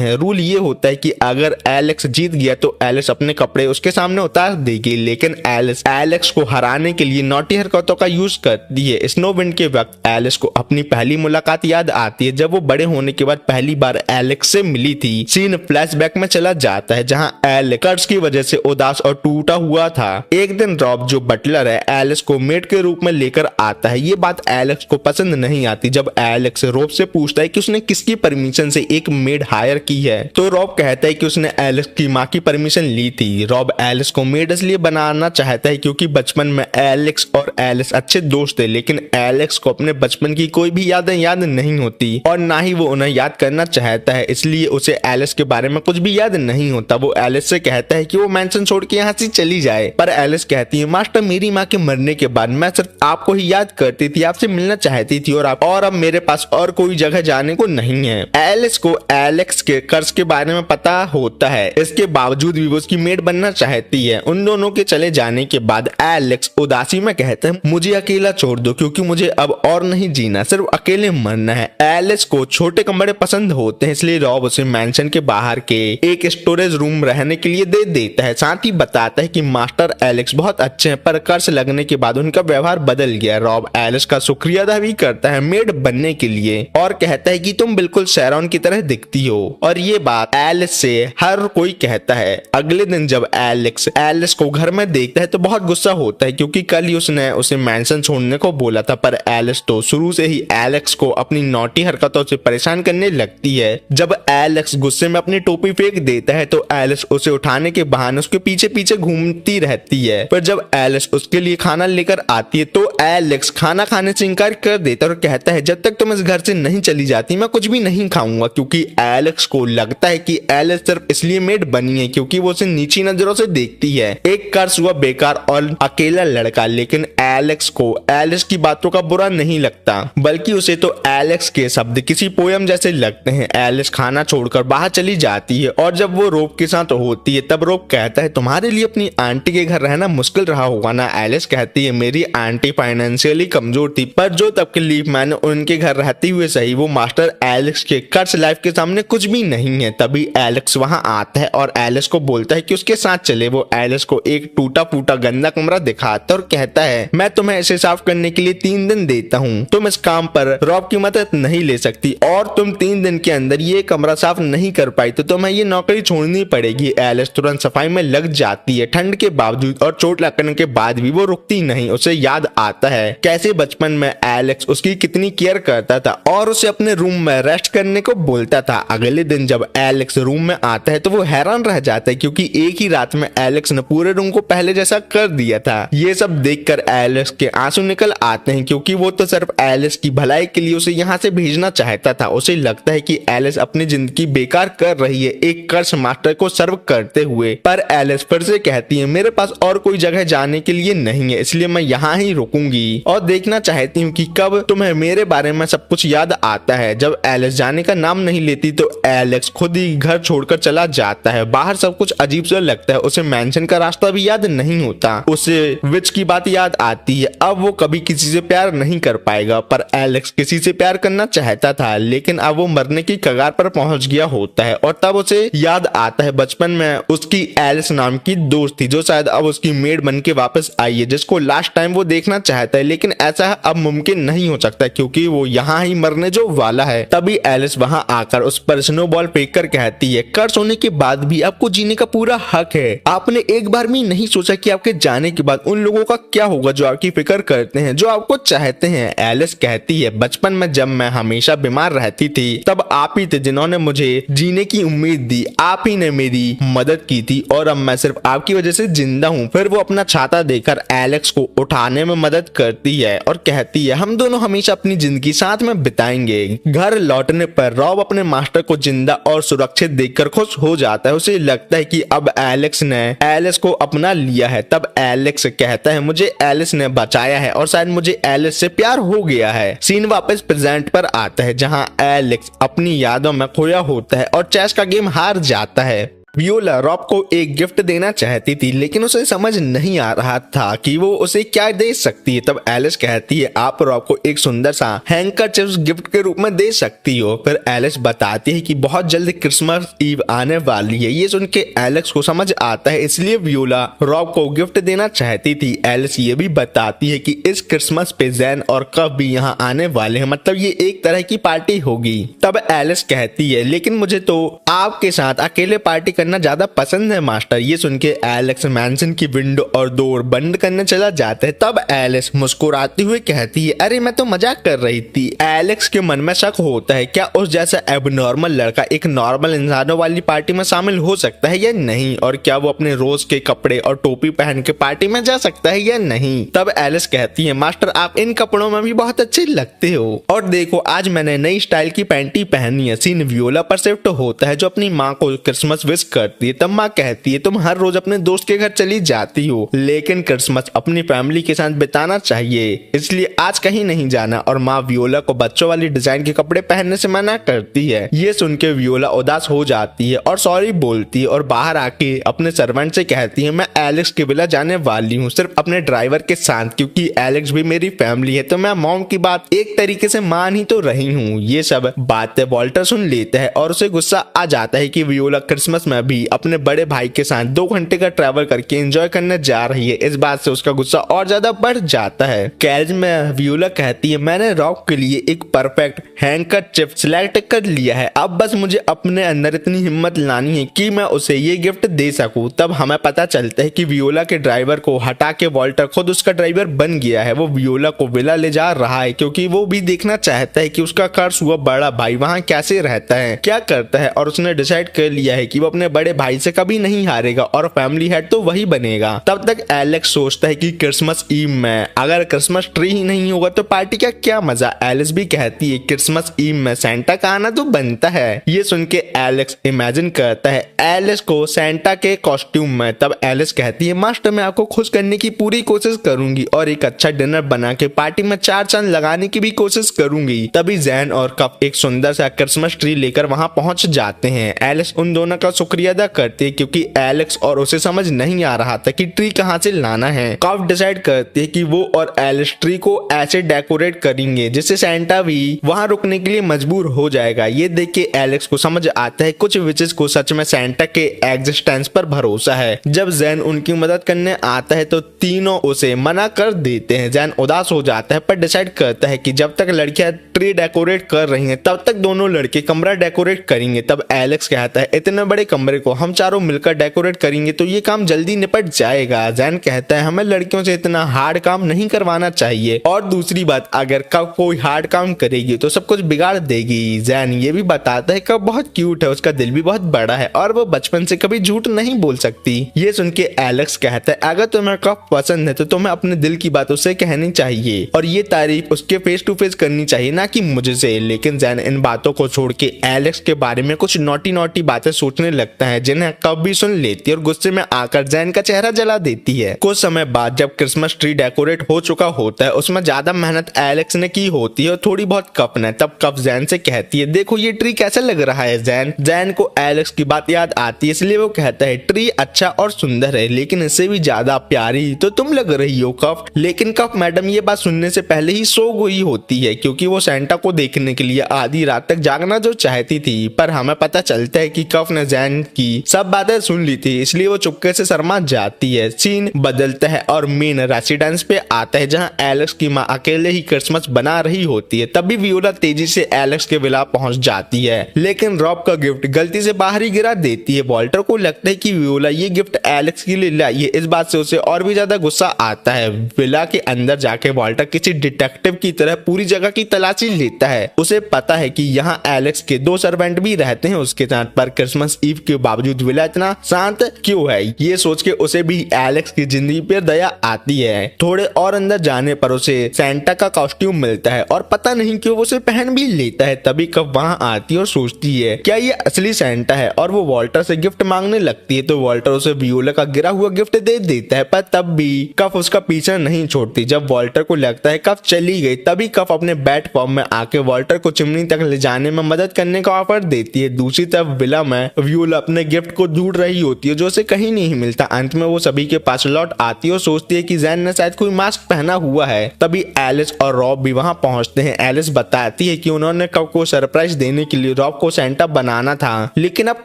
S1: हैं। रूल ये होता है कि अगर एलेक्स जीत गया तो एलिस अपने कपड़े उसके सामने उतार देगी, लेकिन एलिस एलेक्स को हराने के लिए नॉटी हरकतों का यूज करती है। स्नो विंड के वक्त एलिस को अपनी पहली मुलाकात याद आती है जब वो बड़े होने के बाद पहली बार एलेक्स से मिली थी। सीन फ्लैशबैक में चला जाता है जहां एलेक्स कर्ज की वजह से उदास और टूटा हुआ था। एक दिन रॉब जो बटलर है एलिस को मेड के रूप में लेकर आता है। ये बात एलेक्स को पसंद नहीं आती। जब एलेक्स रॉब से पूछता है कि उसने किसकी परमिशन से एक मेड हायर की है तो रॉब कहता है कि उसने एलिस की माँ की परमिशन ली थी। रॉब एलिस को मेड इसलिए बनाना चाहता है क्योंकि बचपन में एलेक्स और एलिस अच्छे दोस्त थे, लेकिन एलेक्स को अपने बचपन की कोई भी यादें याद नहीं होती और ना ही वो उन्हें याद करना चाहता है, इसलिए उसे एलिस के बारे में कुछ भी याद नहीं होता। वो एलिस से कहता है कि वो मैंशन छोड़ के यहाँ से चली जाए, पर एलिस कहती है मास्टर मेरी माँ के मरने के बाद मैं सिर्फ आपको ही याद करती थी, आपसे मिलना चाहती थी और अब मेरे पास और कोई जगह जाने को नहीं है। एलिस को एलेक्स के कर्ज के बारे में पता होता है, इसके बावजूद भी वो उसकी मेड बनना चाहती है। उन दोनों के चले जाने के बाद एलेक्स उदासी में कहता है मुझे अकेला छोड़ दो क्योंकि मुझे अब और नहीं जीना, सिर्फ अकेले मरना है। एलिस को छोटे कमरे पसंद होते हैं, इसलिए रॉब उसे मैंशन के बाहर के एक स्टोरेज रूम रहने के लिए दे देता है। साथ ही बताता है कि मास्टर एलेक्स बहुत अच्छे हैं, पर कर्ज लगने के बाद उनका व्यवहार बदल गया। रॉब एलिस का शुक्रिया अदा भी करता है मेड बनने के लिए और कहता है कि तुम बिल्कुल शैरॉन की तरह दिखती हो, और ये बात एलिस से हर कोई कहता है। अगले दिन जब एलेक्स एलिस को घर में देखता है तो बहुत गुस्सा होता है क्योंकि कल ही उसने उसे मैंशन छोड़ने को बोला था, पर एलिस तो शुरू से ही एलेक्स को अपनी नॉटी हरकतों से परेशान करने लगती है। जब एलेक्स गुस्से में अपनी टोपी फेंक देता है तो एलिस उसे उठाने के बहाने उसके पीछे पीछे घूमती रहती है, पर जब एलिस उसके लिए खाना लेकर आती है तो एलेक्स खाना खाने से इनकार कर देता है और कहता है जब तक तुम इस घर से नहीं चली जाती मैं कुछ भी नहीं खाऊंगा, क्योंकि एलेक्स को लगता है कि एलिस सिर्फ इसलिए मेड बनी है क्योंकि वो उसे नीची नजरों से देखती है, एक कर्ज हुआ बेकार और अकेला लड़का। लेकिन एलेक्स को एलिस की बातों का बुरा नहीं लगता, बल्कि उसे तो एलेक्स के शब्द किसी पोयम जैसे लगते हैं। एलिस खाना छोड़कर बाहर चली जाती है और जब वो रोब के साथ होती है तब रोब कहता है तुम्हारे लिए अपनी आंटी के घर रहना मुश्किल रहा होगा ना। एलिस कहती है मेरी आंटी फाइनेंशियली कमजोर थी, पर जो तकलीफ मैंने उनके घर रहते हुए सही वो मास्टर एलेक्स के कर्ज लाइफ के सामने कुछ भी नहीं है। तभी एलेक्स वहां आता है और एलिस को बोलता है कि उसके साथ चले। वो एलिस को एक टूटा फूटा गंदा कमरा दिखाता और कहता है मैं तुम्हें इसे साफ करने के लिए 3 दिन देता हूँ, तुम इस काम पर रॉब की मदद नहीं ले सकती और तुम 3 दिन के अंदर ये कमरा साफ नहीं कर पाई तो तुम्हें ये नौकरी छोड़नी पड़ेगी। एलिस तुरंत सफाई में लग जाती है। ठंड के बावजूद और चोट लगने के बाद भी वो रुकती नहीं। उसे याद आता है कैसे बचपन में एलेक्स उसकी कितनी केयर करता था और उसे अपने रूम में रेस्ट करने को बोलता था। अगले दिन जब एलेक्स रूम में आता है तो वो हैरान रह जाता है क्योंकि एक ही रात में एलेक्स ने पूरे रूम को पहले जैसा कर दिया था। ये सब देखकर एलेक्स के आंसू निकल आते हैं क्योंकि वो तो सिर्फ एलिस की भलाई के लिए उसे यहाँ से भेजना चाहता था। उसे लगता है कि एलिस अपनी जिंदगी बेकार कर रही है एक कर्ज मास्टर को सर्व करते हुए, पर एलिस फिर से कहती है मेरे पास और कोई जगह जाने के लिए नहीं है, इसलिए मैं यहाँ ही रुकूंगी और देखना चाहती हूँ कि कब तुम्हें मेरे बारे में सब कुछ याद आता है। जब एलिस जाने का नाम नहीं लेती तो एलेक्स खुद ही घर छोड़कर चला जाता है। बाहर सब कुछ अजीब सा लगता है। उसे मैंशन का रास्ता भी याद नहीं होता। उसे विच की बात याद आती है। अब वो कभी किसी से प्यार नहीं कर पाएगा, पर एलेक्स किसी से प्यार करना चाहता था, लेकिन अब वो मरने की कगार पर पहुंच गया होता है और तब उसे याद आता है बचपन में उसकी एलिस नाम की दोस्त थी जो शायद अब उसकी मेड बन के वापस आई है, जिसको लास्ट टाइम वो देखना चाहता है, लेकिन ऐसा अब मुमकिन नहीं हो सकता क्योंकि वो यहाँ ही मरने जो वाला है। तभी एलिस वहाँ आकर उस पर स्नोबॉल फेंक कर कहती है कर्ज होने के बाद भी आपको जीने का पूरा हक है। आपने एक बार भी नहीं सोचा कि आपके जाने के बाद उन लोगों का क्या होगा जो आपकी फिक्र करते हैं, जो आपको चाहते हैं। एलिस कहती है बचपन में जब मैं हमेशा बीमार रहती थी तब आप ही थे जिन्होंने मुझे जीने की उम्मीद दी, आप ही ने मेरी मदद की थी और अब मैं सिर्फ आपकी वजह से जिंदा हूँ। फिर वो अपना छाता देकर एलेक्स को उठाने में मदद करती है और कहती है हम दोनों हमेशा अपनी जिंदगी साथ में बिताएंगे। घर लौटने पर रॉब अपने मास्टर को जिंदा और सुरक्षित देखकर खुश हो जाता है। उसे लगता है कि अब एलेक्स ने एलिस को अपना लिया है। तब एलेक्स कहता है मुझे एलिस ने बचाया है और शायद मुझे एलिस से प्यार हो गया है। सीन वापस प्रेजेंट पर आता है जहां एलेक्स अपनी यादों में खोया होता है और चेस का गेम हार जाता है। वियोला रॉब को एक गिफ्ट देना चाहती थी लेकिन उसे समझ नहीं आ रहा था कि वो उसे क्या दे सकती है। तब एलिस कहती है आप रॉब को एक सुंदर सा हैंकरचिप्स गिफ्ट के रूप में दे सकती हो। फिर एलिस बताती है कि बहुत जल्द क्रिसमस ईव आने वाली है। ये सुन के एलेक्स को समझ आता है, इसलिए वियोला रॉब को गिफ्ट देना चाहती थी। एलिस ये भी बताती है कि इस क्रिसमस पे जैन और कब भी यहाँ आने वाले हैं, मतलब ये एक तरह की पार्टी होगी। तब एलिस कहती है लेकिन मुझे तो आपके साथ अकेले पार्टी करना ज्यादा पसंद है मास्टर। ये सुन के एलेक्स मैंसन की विंडो और डोर बंद करने चला जाता है। तब एलिस मुस्कुराती हुई कहती है, अरे मैं तो मजाक कर रही थी। एलेक्स के मन में शक होता है, क्या उस जैसा एबनॉर्मल लड़का एक नॉर्मल इंसानों वाली पार्टी में शामिल हो सकता है या नहीं, और क्या वो अपने रोज के कपड़े और टोपी पहन के पार्टी में जा सकता है या नहीं। तब एलिस कहती है, मास्टर आप इन कपड़ों में भी बहुत अच्छे लगते हो, और देखो आज मैंने नई स्टाइल की पैंटी पहनी है। सीन वियोला पर शिफ्ट होता है जो अपनी माँ को क्रिसमस विश करती है। तब माँ कहती है, तुम हर रोज अपने दोस्त के घर चली जाती हो, लेकिन क्रिसमस अपनी फैमिली के साथ बिताना चाहिए, इसलिए आज कहीं नहीं जाना। और माँ वियोला को बच्चों वाली डिजाइन के कपड़े पहनने से मना करती है। ये सुन के वियोला उदास हो जाती है और सॉरी बोलती है और बाहर आके अपने सर्वेंट से कहती है, मैं एलेक्स के विला जाने वाली हूँ सिर्फ अपने ड्राइवर के साथ, क्योंकि एलेक्स भी मेरी फैमिली है, तो मैं मॉम की बात एक तरीके से मान ही तो रही हूँ। ये सब बातें वॉल्टर सुन लेता है और उसे गुस्सा आ जाता है कि वियोला क्रिसमस में भी अपने बड़े भाई के साथ 2 घंटे का ट्रैवल करके एंजॉय करने जा रही है। इस बात से उसका गुस्सा और ज्यादा बढ़ जाता है। कैज में वियोला कहती है, मैंने रॉक के लिए एक परफेक्ट हैंकरचिफ सिलेक्ट कर लिया है, अब बस मुझे अपने अंदर इतनी हिम्मत लानी है कि मैं उसे ये गिफ्ट दे सकूं। तब हमें पता चलता है कि वियोला के ड्राइवर को हटा के वॉल्टर खुद उसका ड्राइवर बन गया है। वो वियोला को विला ले जा रहा है क्योंकि वो भी देखना चाहता है कि उसका कर्ज हुआ बड़ा भाई वहाँ कैसे रहता है, क्या करता है, और उसने डिसाइड कर लिया है कि वो अपने बड़े भाई से कभी नहीं हारेगा और फैमिली हेड तो वही बनेगा। तब तक एलेक्स सोचता है कि क्रिसमस ईव में अगर क्रिसमस ट्री ही नहीं होगा तो पार्टी का क्या मजा। एलिस भी कहती है, क्रिसमस ईव में सेंटा का आना तो बनता है। ये सुन के एलेक्स इमेजिन करता है एलिस को सेंटा के कॉस्ट्यूम में। तब एलिस कहती है, मास्टर मैं आपको खुश करने की पूरी कोशिश करूंगी और एक अच्छा डिनर बना के पार्टी में 4 चांद लगाने की भी कोशिश करूंगी। तभी जैन और कप एक सुंदर सा क्रिसमस ट्री लेकर वहां पहुंच जाते हैं। एलिस उन दोनों का शुक्रिया अदा करती है क्योंकि एलेक्स और उसे समझ नहीं आ रहा था कि ट्री कहां से लाना है। कप डिसाइड करती है कि वो और एलिस ट्री को ऐसे डेकोरेट करेंगे जिससे सेंटा भी वहां रुकने के लिए मजबूर हो जाएगा। ये देख के एलेक्स को समझ आता है कुछ विचेस को सच में सेंटा के एग्जिस्टेंस पर भरोसा है। जब जैन उनकी मदद करने आता है तो तीनों उसे मना कर देते हैं। जैन उदास हो जाता है पर डिसाइड करता है कि जब तक लड़कियां ट्री डेकोरेट कर रही हैं तब तक दोनों लड़के कमरा डेकोरेट करेंगे। तब एलेक्स कहता है, इतने बड़े कमरे को हम चारों मिलकर डेकोरेट करेंगे तो ये काम जल्दी निपट जाएगा। जैन कहता है, हमें लड़कियों से इतना हार्ड काम नहीं करवाना चाहिए, और दूसरी बात अगर कब कोई हार्ड काम करेगी तो सब कुछ बिगाड़ देगी। जैन ये भी बताता है कब बहुत क्यूट है, उसका दिल भी बहुत बड़ा है और वो बचपन से कभी झूठ नहीं बोल सकती। ये सुन के एलेक्स कहता है, अगर तुम्हें कब पसंद है तो तुम्हें अपने दिल की बात उससे कहनी चाहिए और ये तारीफ उसके फेस टू फेस करनी चाहिए, ना कि मुझसे। लेकिन जैन इन बातों को छोड़ के एलेक्स के बारे में कुछ नोटी नोटी बातें सोचने लगता है जिन्हें कब भी सुन लेती है और गुस्से में आकर जैन का चेहरा जला देती है। कुछ समय बाद जब क्रिसमस ट्री डेकोरेट हो चुका होता है, उसमें ज्यादा मेहनत एलेक्स ने की होती है और थोड़ी बहुत कप ने। तब कप जैन से कहती है, देखो ये ट्री कैसा लग रहा है। जैन को एलेक्स की बात याद आती है इसलिए वो कहता है, ट्री अच्छा और सुंदर है लेकिन इससे भी ज्यादा प्यारी तो तुम लग रही हो कप। लेकिन कप मैडम ये बात सुनने से पहले ही सो गई होती है क्योंकि वो सेंटा को देखने के लिए आधी रात तक जागना जो चाहती थी। पर हमें पता चलता है कि कफ ने जैन की सब बातें सुन ली थी इसलिए वो चुपके से शर्मा जाती है। सीन बदलता है और मेन रेसिडेंस पे आता है जहां एलेक्स की माँ अकेले ही क्रिसमस बना रही होती है। तभी वियोला तेजी से एलेक्स के विला पहुंच जाती है लेकिन रॉब का गिफ्ट गलती से बाहर ही गिरा देती है। वॉल्टर को लगता है कि वियोला ये गिफ्ट एलेक्स के लिए लाई है, इस बात से उसे और भी ज्यादा गुस्सा आता है। विला के अंदर जाके वॉल्टर किसी डिटेक्टिव की तरह पूरी जगह की तलाशी लेता है। उसे पता है कि यहाँ एलेक्स के 2 सर्वेंट भी रहते हैं उसके साथ, पर क्रिसमस ईव के बावजूद विला इतना शांत क्यों है। ये सोच के उसे भी एलेक्स की जिंदगी पर दया आती है। थोड़े और अंदर जाने पर उसे सेंटा का कॉस्ट्यूम मिलता है और पता नहीं क्यों वो उसे पहन भी लेता है। तभी कब वहां आती है और सोचती है क्या ये असली सेंटा है, और वो वॉल्टर से गिफ्ट मांगने लगती है तो वॉल्टर उसे वियोला का गिरा हुआ गिफ्ट दे देता है। पर तब भी कफ उसका पीछा नहीं छोड़ती। जब वॉल्टर को लगता है कफ चली गई तभी कफ अपने बैट फॉर्म में आके वॉल्टर को चिमनी तक ले जाने में मदद करने का ऑफर देती है। दूसरी तरफ विला में वियोला अपने गिफ्ट को ढूंढ रही होती है जो उसे कहीं नहीं मिलता। अंत में वो सभी के पास लौट आती है और सोचती है कि जैन ने शायद कोई मास्क पहना हुआ है। तभी एलिस और रॉब भी वहां पहुंचते हैं। एलिस बताती है कि उन्होंने कप को सरप्राइज देने के लिए रॉब को सेंटा बनाना था लेकिन अब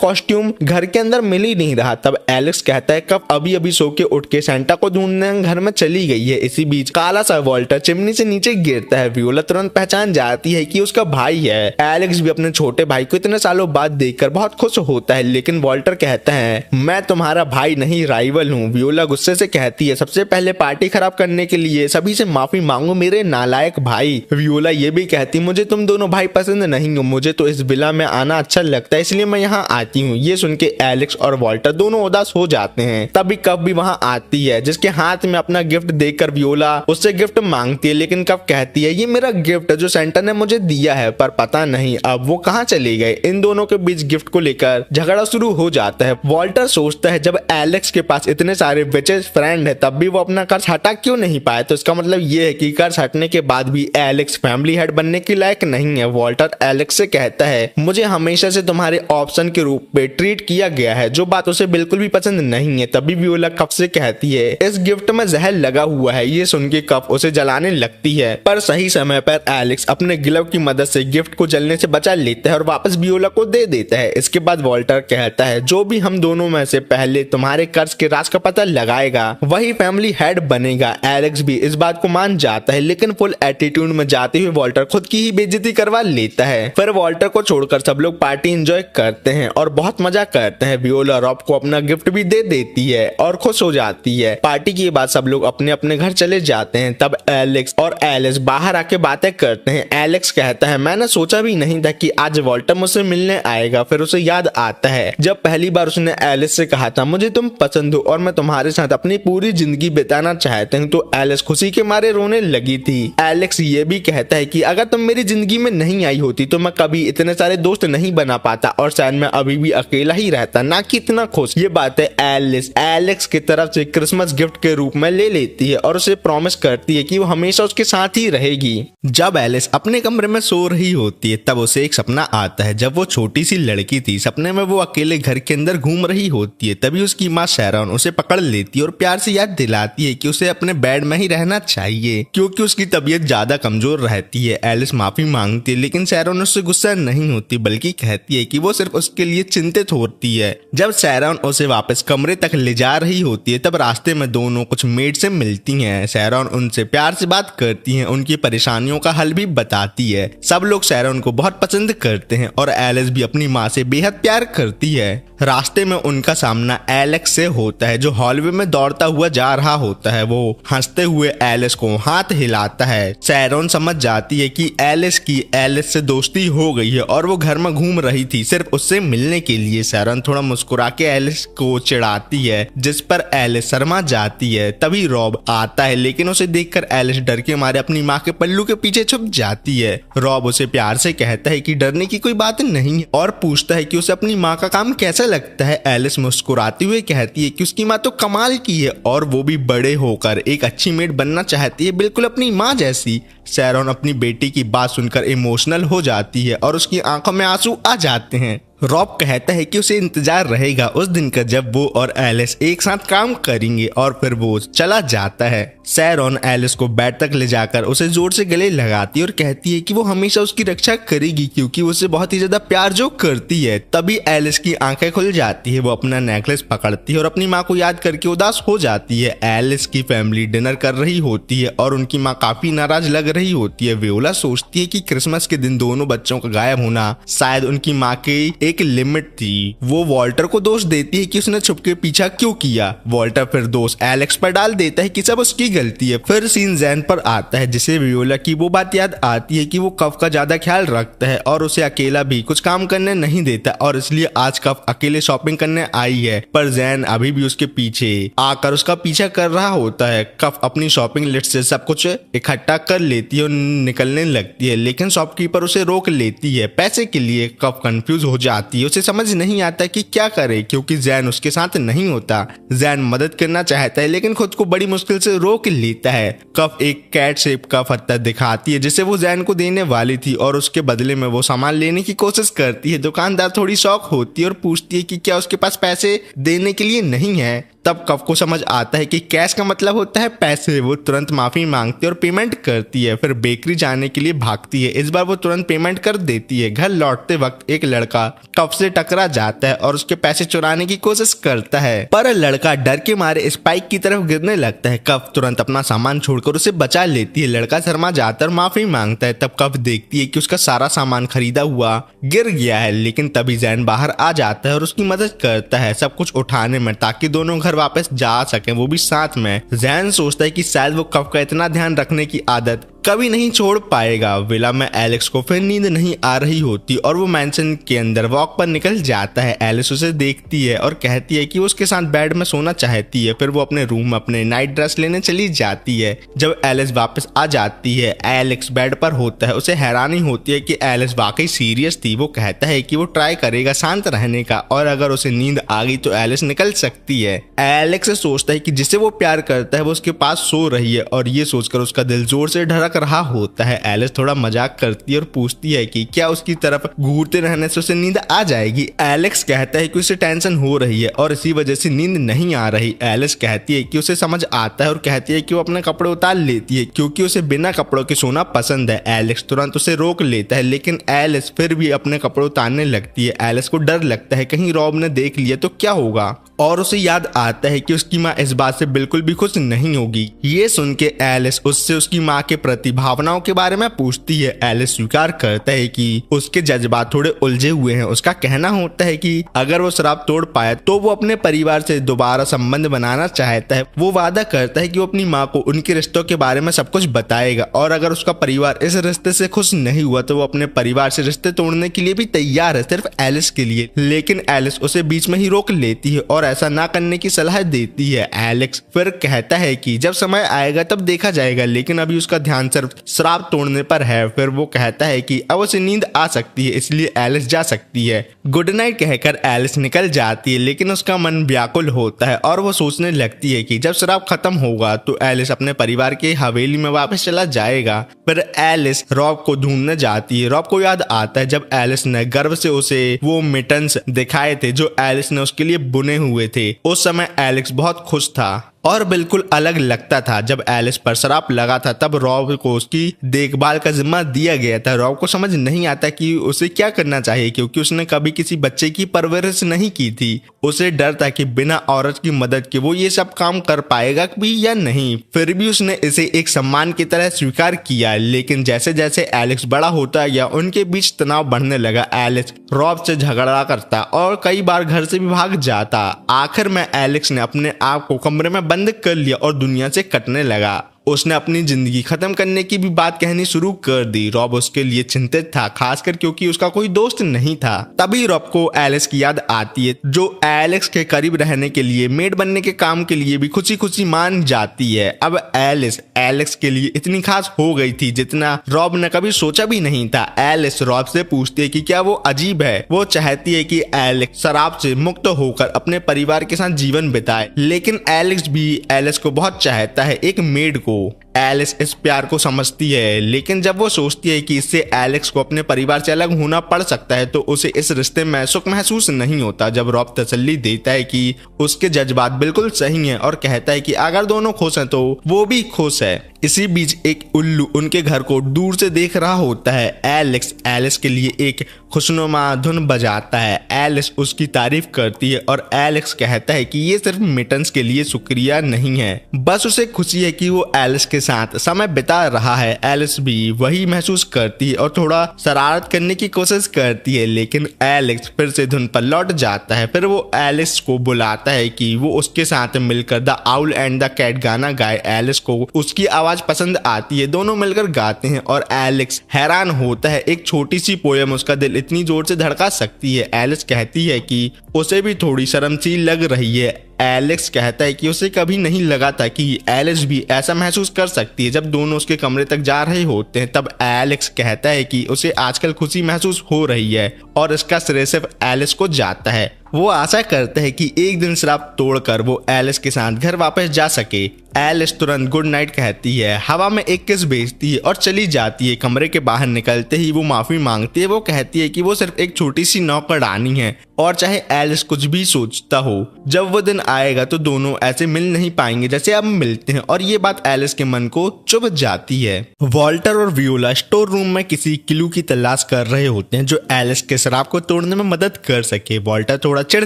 S1: कॉस्ट्यूम घर के अंदर मिल ही नहीं रहा। तब एलेक्स कहता है कप अभी अभी सो के उठ के सेंटा को ढूंढने घर में चली गई है। इसी बीच काला सा वॉल्टर चिमनी से नीचे गिरता है। वियोला तुरंत पहचान जाती है कि उसका भाई है। एलेक्स भी अपने छोटे भाई को इतने सालों बाद देखकर बहुत खुश होता है लेकिन वॉल्टर कहता है मैं तुम्हारा भाई नहीं राइवल हूँ। वियोला गुस्से से कहती है सबसे पहले पार्टी खराब करने के लिए सभी से माफी मांगो मेरे नालायक भाई। वियोला ये भी कहती मुझे तुम दोनों भाई पसंद नहीं हो, मुझे तो इस विला में आना अच्छा लगता है इसलिए मैं यहाँ आती हूँ। ये सुन के एलेक्स और वॉल्टर दोनों उदास हो जाते हैं। तभी कफ भी वहाँ आती है जिसके हाथ में अपना गिफ्ट देखकर वियोला उससे गिफ्ट मांगती है, लेकिन कफ कहती है ये मेरा गिफ्ट जो सेंटा ने मुझे दिया है, पर पता नहीं अब वो कहाँ चले गए। इन दोनों के बीच गिफ्ट को लेकर झगड़ा शुरू हो जाता है। वॉल्टर सोचता है जब एलेक्स के पास इतने सारे विचेस फ्रेंड है तब भी वो अपना कर्ज हटा क्यों नहीं पाए, तो इसका मतलब ये है कि कर्ज हटने के बाद भी एलेक्स फैमिली हेड बनने के लायक नहीं है। वॉल्टर एलेक्स से कहता है मुझे हमेशा से तुम्हारे ऑप्शन के रूप में ट्रीट किया गया है, जो बात उसे बिल्कुल भी पसंद नहीं है। तभी वियोला कफ से कहती है इस गिफ्ट में जहर लगा हुआ है। ये सुन के कफ उसे जलाने लगती है, पर सही समय पर एलेक्स अपने ग्लव की मदद से गिफ्ट को जलने से बचा लेता है और वापस वियोला को दे देता है। इसके बाद वॉल्टर कहता है जो भी हम दोनों में से पहले तुम्हारे कर्ज के राज का पता लगाएगा वही फैमिली हेड बनेगा। एलेक्स भी इस बात को मान जाता है, लेकिन फुल एटीट्यूड में जाते हुए वॉल्टर खुद की ही बेइज्जती करवा लेता है। फिर वॉल्टर को छोड़कर सब लोग पार्टी एंजॉय करते हैं और बहुत मजा करते हैं। वियोला रॉब को अपना गिफ्ट भी दे देती है और खुश हो जाती है। पार्टी के बाद सब लोग अपने अपने घर चले जाते हैं। तब एलेक्स और एलिस बाहर आके बातें करते हैं। एलेक्स कहता है मैंने सोचा भी नहीं था कि आज वॉल्टर मुझसे मिलने आएगा। फिर उसे याद आता है जब पहली बार उसने एलिस से कहा था मुझे तुम पसंद हो और मैं तुम्हारे साथ अपनी पूरी जिंदगी बिताना चाहते हैं, तो एलिस खुशी के मारे रोने लगी थी। एलेक्स ये भी कहता है कि अगर तुम मेरी जिंदगी में नहीं आई होती तो मैं कभी इतने सारे दोस्त नहीं बना पाता और शायद मैं अभी भी अकेला ही रहता, ना कि इतना खुश। ये बातें एलिस एलेक्स की तरफ से क्रिसमस गिफ्ट के रूप में ले लेती है और उसे प्रॉमिस करती है कि वो हमेशा उसके साथ ही रहेगी। जब एलिस अपने कमरे में सो रही होती है तब उसे एक सपना आता है। जब वो छोटी सी लड़की थी, सपने में वो अकेले घर के अंदर घूम रही होती है। तभी उसकी माँ शैरॉन उसे पकड़ लेती है और प्यार से याद दिलाती है कि उसे अपने बेड में ही रहना चाहिए क्योंकि उसकी तबीयत ज्यादा कमजोर रहती है। एलिस माफी मांगती है, लेकिन शैरॉन उससे गुस्सा नहीं होती बल्कि कहती है कि वो सिर्फ उसके लिए चिंतित होती है। जब शैरॉन उसे वापस कमरे तक ले जा रही होती है तब रास्ते में दोनों कुछ मेड से मिलती हैं। शैरॉन उनसे प्यार से बात करती है, उनकी परेशानियों का हल भी बताती है। सब लोग शैरॉन को बहुत पसंद करते हैं और एलिस भी अपनी माँ से बेहद प्यार करती है। रास्ते में उनका सामना एलेक्स से होता है जो हॉलवे में दौड़ता हुआ जा रहा होता है। वो हंसते हुए एलिस को हाथ हिलाता है। शैरॉन समझ जाती है कि एलिस की एलिस से दोस्ती हो गई है और वो घर में घूम रही थी सिर्फ उससे मिलने के लिए। शैरॉन थोड़ा मुस्कुरा के एलिस को चिढ़ाती है जिस पर एलिस शर्मा जाती है। तभी रॉब आता है, लेकिन उसे देखकर एलिस डर के मारे अपनी माँ के पल्लू के पीछे छुप जाती है। रॉब उसे प्यार से कहता है कि डरने की कोई बात नहीं है और पूछता है कि उसे अपनी माँ का काम कैसा लगता है। एलिस मुस्कुराती हुए कहती है कि उसकी माँ तो कमाल की है और वो भी बड़े होकर एक अच्छी मेड बनना चाहती है, बिल्कुल अपनी माँ जैसी। शैरॉन अपनी बेटी की बात सुनकर इमोशनल हो जाती है और उसकी आंखों में आंसू आ जाते हैं। रॉब कहता है कि उसे इंतजार रहेगा उस दिन का जब वो और एलिस एक साथ काम करेंगे और फिर वो चला जाता है। शैरॉन एलिस को बेड तक ले जाकर उसे जोर से गले लगाती है और कहती है कि वो हमेशा उसकी रक्षा करेगी क्योंकि वो उसे बहुत ही ज्यादा प्यार जो करती है। तभी एलिस की आंखें खुल जाती है, वो अपना नेकलेस पकड़ती है और अपनी माँ को याद करके उदास हो जाती है। एलिस की फैमिली डिनर कर रही होती है और उनकी माँ काफी नाराज लग रही होती है। वियोला सोचती है कि क्रिसमस के दिन दोनों बच्चों का गायब होना शायद उनकी माँ की एक लिमिट थी। वो वॉल्टर को दोष देती है कि उसने छुपके पीछा क्यों किया। वॉल्टर फिर दोष एलेक्स पर डाल देता है कि सब उसकी गलती है। फिर सीन जैन पर आता है जिसे वियोला की वो बात याद आती है कि वो कफ का ज्यादा ख्याल रखता है और उसे अकेला भी कुछ काम करने नहीं देता और इसलिए आज कफ अकेले शॉपिंग करने आई है, पर जैन अभी भी उसके पीछे आकर उसका पीछा कर रहा होता है। कफ अपनी शॉपिंग लिस्ट से सब कुछ इकट्ठा कर लेती है और निकलने लगती है, लेकिन शॉपकीपर उसे रोक लेती है पैसे के लिए। कफ कंफ्यूज हो जाती है, उसे समझ नहीं आता कि क्या करे क्योंकि जैन उसके साथ नहीं होता। जैन मदद करना चाहता है लेकिन खुद को बड़ी मुश्किल से रोक लेता है। कफ एक कैट शेप का पत्थर दिखाती है जिसे वो जैन को देने वाली थी और उसके बदले में वो सामान लेने की कोशिश करती है। दुकानदार थोड़ी शॉक होती है और पूछती है कि क्या उसके पास पैसे देने के लिए नहीं है। तब कव को समझ आता है कि कैश का मतलब होता है पैसे। वो तुरंत माफी मांगती है और पेमेंट करती है, फिर बेकरी जाने के लिए भागती है। इस बार वो तुरंत पेमेंट कर देती है। घर लौटते वक्त एक लड़का कव से टकरा जाता है और उसके पैसे चुराने की कोशिश करता है, पर लड़का डर के मारे स्पाइक की तरफ गिरने लगता है। कव तुरंत अपना सामान छोड़कर उसे बचा लेती है। लड़का शर्मा जाता और माफी मांगता है। तब कव देखती है कि उसका सारा सामान खरीदा हुआ गिर गया है, लेकिन तभी जैन बाहर आ जाता है और उसकी मदद करता है सब कुछ उठाने में, ताकि दोनों घर वापस जा सकें, वो भी साथ में। जैन सोचता है कि शायद वो कव का इतना ध्यान रखने की आदत कभी नहीं छोड़ पाएगा। विला में एलेक्स को फिर नींद नहीं आ रही होती और वो मैंशन के अंदर वॉक पर निकल जाता है। एलिस उसे देखती है और कहती है कि वो उसके साथ बेड में सोना चाहती है। फिर वो अपने रूम में अपने नाइट ड्रेस लेने चली जाती है। जब एलिस वापस आ जाती है, एलेक्स बेड पर होता है। उसे हैरानी होती है कि एलिस वाकई सीरियस थी। वो कहता है कि वो ट्राई करेगा शांत रहने का, और अगर उसे नींद आ गई तो एलिस निकल सकती है। एलेक्स सोचता है कि जिसे वो प्यार करता है वो उसके पास सो रही है, और ये सोचकर उसका दिल जोर से धड़क रहा होता है। एलिस थोड़ा मजाक करती है और पूछती है कि क्या उसकी तरफ घूरते रहने से उसे नींद आ जाएगी। एलेक्स कहता है कि उसे टेंशन हो रही है और इसी वजह से नींद नहीं आ रही। एलिस कहती है कि उसे समझ आता है और कहती है कि वो अपने कपड़े उतार लेती है क्योंकि उसे बिना कपड़ों के सोना पसंद है। एलेक्स तुरंत उसे रोक लेता है, लेकिन एलिस फिर भी अपने कपड़े उतारने लगती है। एलिस को डर लगता है कहीं रॉब ने देख लिया तो क्या होगा, और उसे याद आता है कि उसकी माँ इस बात से बिल्कुल भी खुश नहीं होगी। ये सुन के एलिस उससे उसकी माँ के प्रति भावनाओं के बारे में पूछती है। एलिस स्वीकार करता है कि उसके जज्बात थोड़े उलझे हुए हैं। उसका कहना होता है कि अगर वो शराब तोड़ पाए तो वो अपने परिवार से दोबारा संबंध बनाना चाहता है। वो वादा करता है कि वो अपनी माँ को उनके रिश्तों के बारे में सब कुछ बताएगा, और अगर उसका परिवार इस रिश्ते से खुश नहीं हुआ तो वो अपने परिवार से रिश्ते तोड़ने के लिए भी तैयार है, सिर्फ एलिस के लिए। लेकिन एलिस उसे बीच में ही रोक लेती है और ऐसा ना करने की सलाह देती है। एलेक्स फिर कहता है कि जब समय आएगा तब देखा जाएगा, लेकिन अभी उसका ध्यान सिर्फ शराब तोड़ने पर है। फिर वो कहता है कि अब उसे नींद आ सकती है, इसलिए एलिस जा सकती है। गुड नाइट कहकर एलिस निकल जाती है, लेकिन उसका मन व्याकुल होता है और वो सोचने लगती है कि जब शराब खत्म होगा तो एलिस अपने परिवार के हवेली में वापस चला जाएगा। फिर एलिस रॉब को ढूंढने जाती है। रॉब को याद आता है जब एलिस ने गर्व से उसे वो मिटन्स दिखाए थे जो एलिस ने उसके लिए बुने हुए थे। उस समय एलेक्स बहुत खुश था और बिल्कुल अलग लगता था। जब एलिस पर शराब लगा था तब रॉब को उसकी देखभाल का जिम्मा दिया गया था। रॉब को समझ नहीं आता कि उसे क्या करना चाहिए, क्योंकि उसने कभी किसी बच्चे की परवरिश नहीं की थी। उसे डर था कि बिना औरत की मदद के वो ये सब काम कर पाएगा भी या नहीं। फिर भी उसने इसे एक सम्मान की तरह स्वीकार किया। लेकिन जैसे जैसे एलेक्स बड़ा होता गया उनके बीच तनाव बढ़ने लगा। एलेक्स रॉब से झगड़ा करता और कई बार घर से भी भाग जाता। आखिर में एलेक्स ने अपने आप को कमरे में बंद कर लिया और दुनिया से कटने लगा। उसने अपनी जिंदगी खत्म करने की भी बात कहनी शुरू कर दी। रॉब उसके लिए चिंतित था, खासकर क्योंकि उसका कोई दोस्त नहीं था। तभी रॉब को एलिस की याद आती है, जो एलेक्स के करीब रहने के लिए मेड बनने के काम के लिए भी खुशी खुशी मान जाती है। अब एलिस एलेक्स के लिए इतनी खास हो गई थी जितना रॉब ने कभी सोचा भी नहीं था। एलिस रॉब से पूछती है कि क्या वो अजीब है। वो चाहती है कि एलेक्स शराब से मुक्त होकर अपने परिवार के साथ जीवन बिताए, लेकिन एलेक्स भी एलिस को बहुत चाहता है, एक मेड को। एलिस इस प्यार को समझती है, लेकिन जब वो सोचती है कि इससे एलेक्स को अपने परिवार से अलग होना पड़ सकता है तो उसे इस रिश्ते में सुख महसूस नहीं होता। जब रॉब तसल्ली देता है कि उसके जज्बात बिल्कुल सही हैं और कहता है कि अगर दोनों खुश हैं तो वो भी खुश है। इसी बीच एक उल्लू उनके घर को दूर से देख रहा होता है। एलेक्स एलिस के लिए एक खुशनुमा धुन बजाता है। एलिस उसकी तारीफ करती है और एलेक्स कहता है कि ये सिर्फ मिटन्स के लिए शुक्रिया नहीं है, बस उसे खुशी है कि वो एलिस के साथ समय बिता रहा है। एलिस भी वही महसूस करती है और थोड़ा शरारत करने की कोशिश करती है, लेकिन एलेक्स फिर से धुन पर लौट जाता है। फिर वो एलिस को बुलाता है कि वो उसके साथ मिलकर the owl and the cat गाना गाए। एलिस को उसकी आवाज पसंद आती है, दोनों मिलकर गाते हैं और एलेक्स हैरान होता है। एक छोटी सी पोयम उसका दिल इतनी जोर से धड़का सकती है। एलिस कहती है कि उसे भी थोड़ी शर्म सी लग रही है। एलेक्स कहता है कि उसे कभी नहीं लगा था कि एलिस भी ऐसा महसूस कर सकती है। जब दोनों उसके कमरे तक जा रहे होते हैं तब एलेक्स कहता है कि उसे आजकल खुशी महसूस हो रही है और इसका श्रेय सिर्फ एलिस को जाता है। वो आशा करता है कि एक दिन श्राप तोड़कर वो एलिस के साथ घर वापस जा सके। एलिस तुरंत गुड नाइट कहती है, हवा में एक किस भेजती है और चली जाती है। कमरे के बाहर निकलते ही वो माफी मांगती है। वो कहती है कि वो सिर्फ एक छोटी सी नौकरानी है और चाहे एलिस कुछ भी सोचता हो, जब वो दिन आएगा तो दोनों ऐसे मिल नहीं पाएंगे जैसे अब मिलते हैं। और ये बात एलिस के मन को चुभ जाती है। वॉल्टर और वियोला स्टोर रूम में किसी क्लू की तलाश कर रहे होते हैं जो एलिस के श्राप को तोड़ने में मदद कर सके। वॉल्टर थोड़ा चिढ़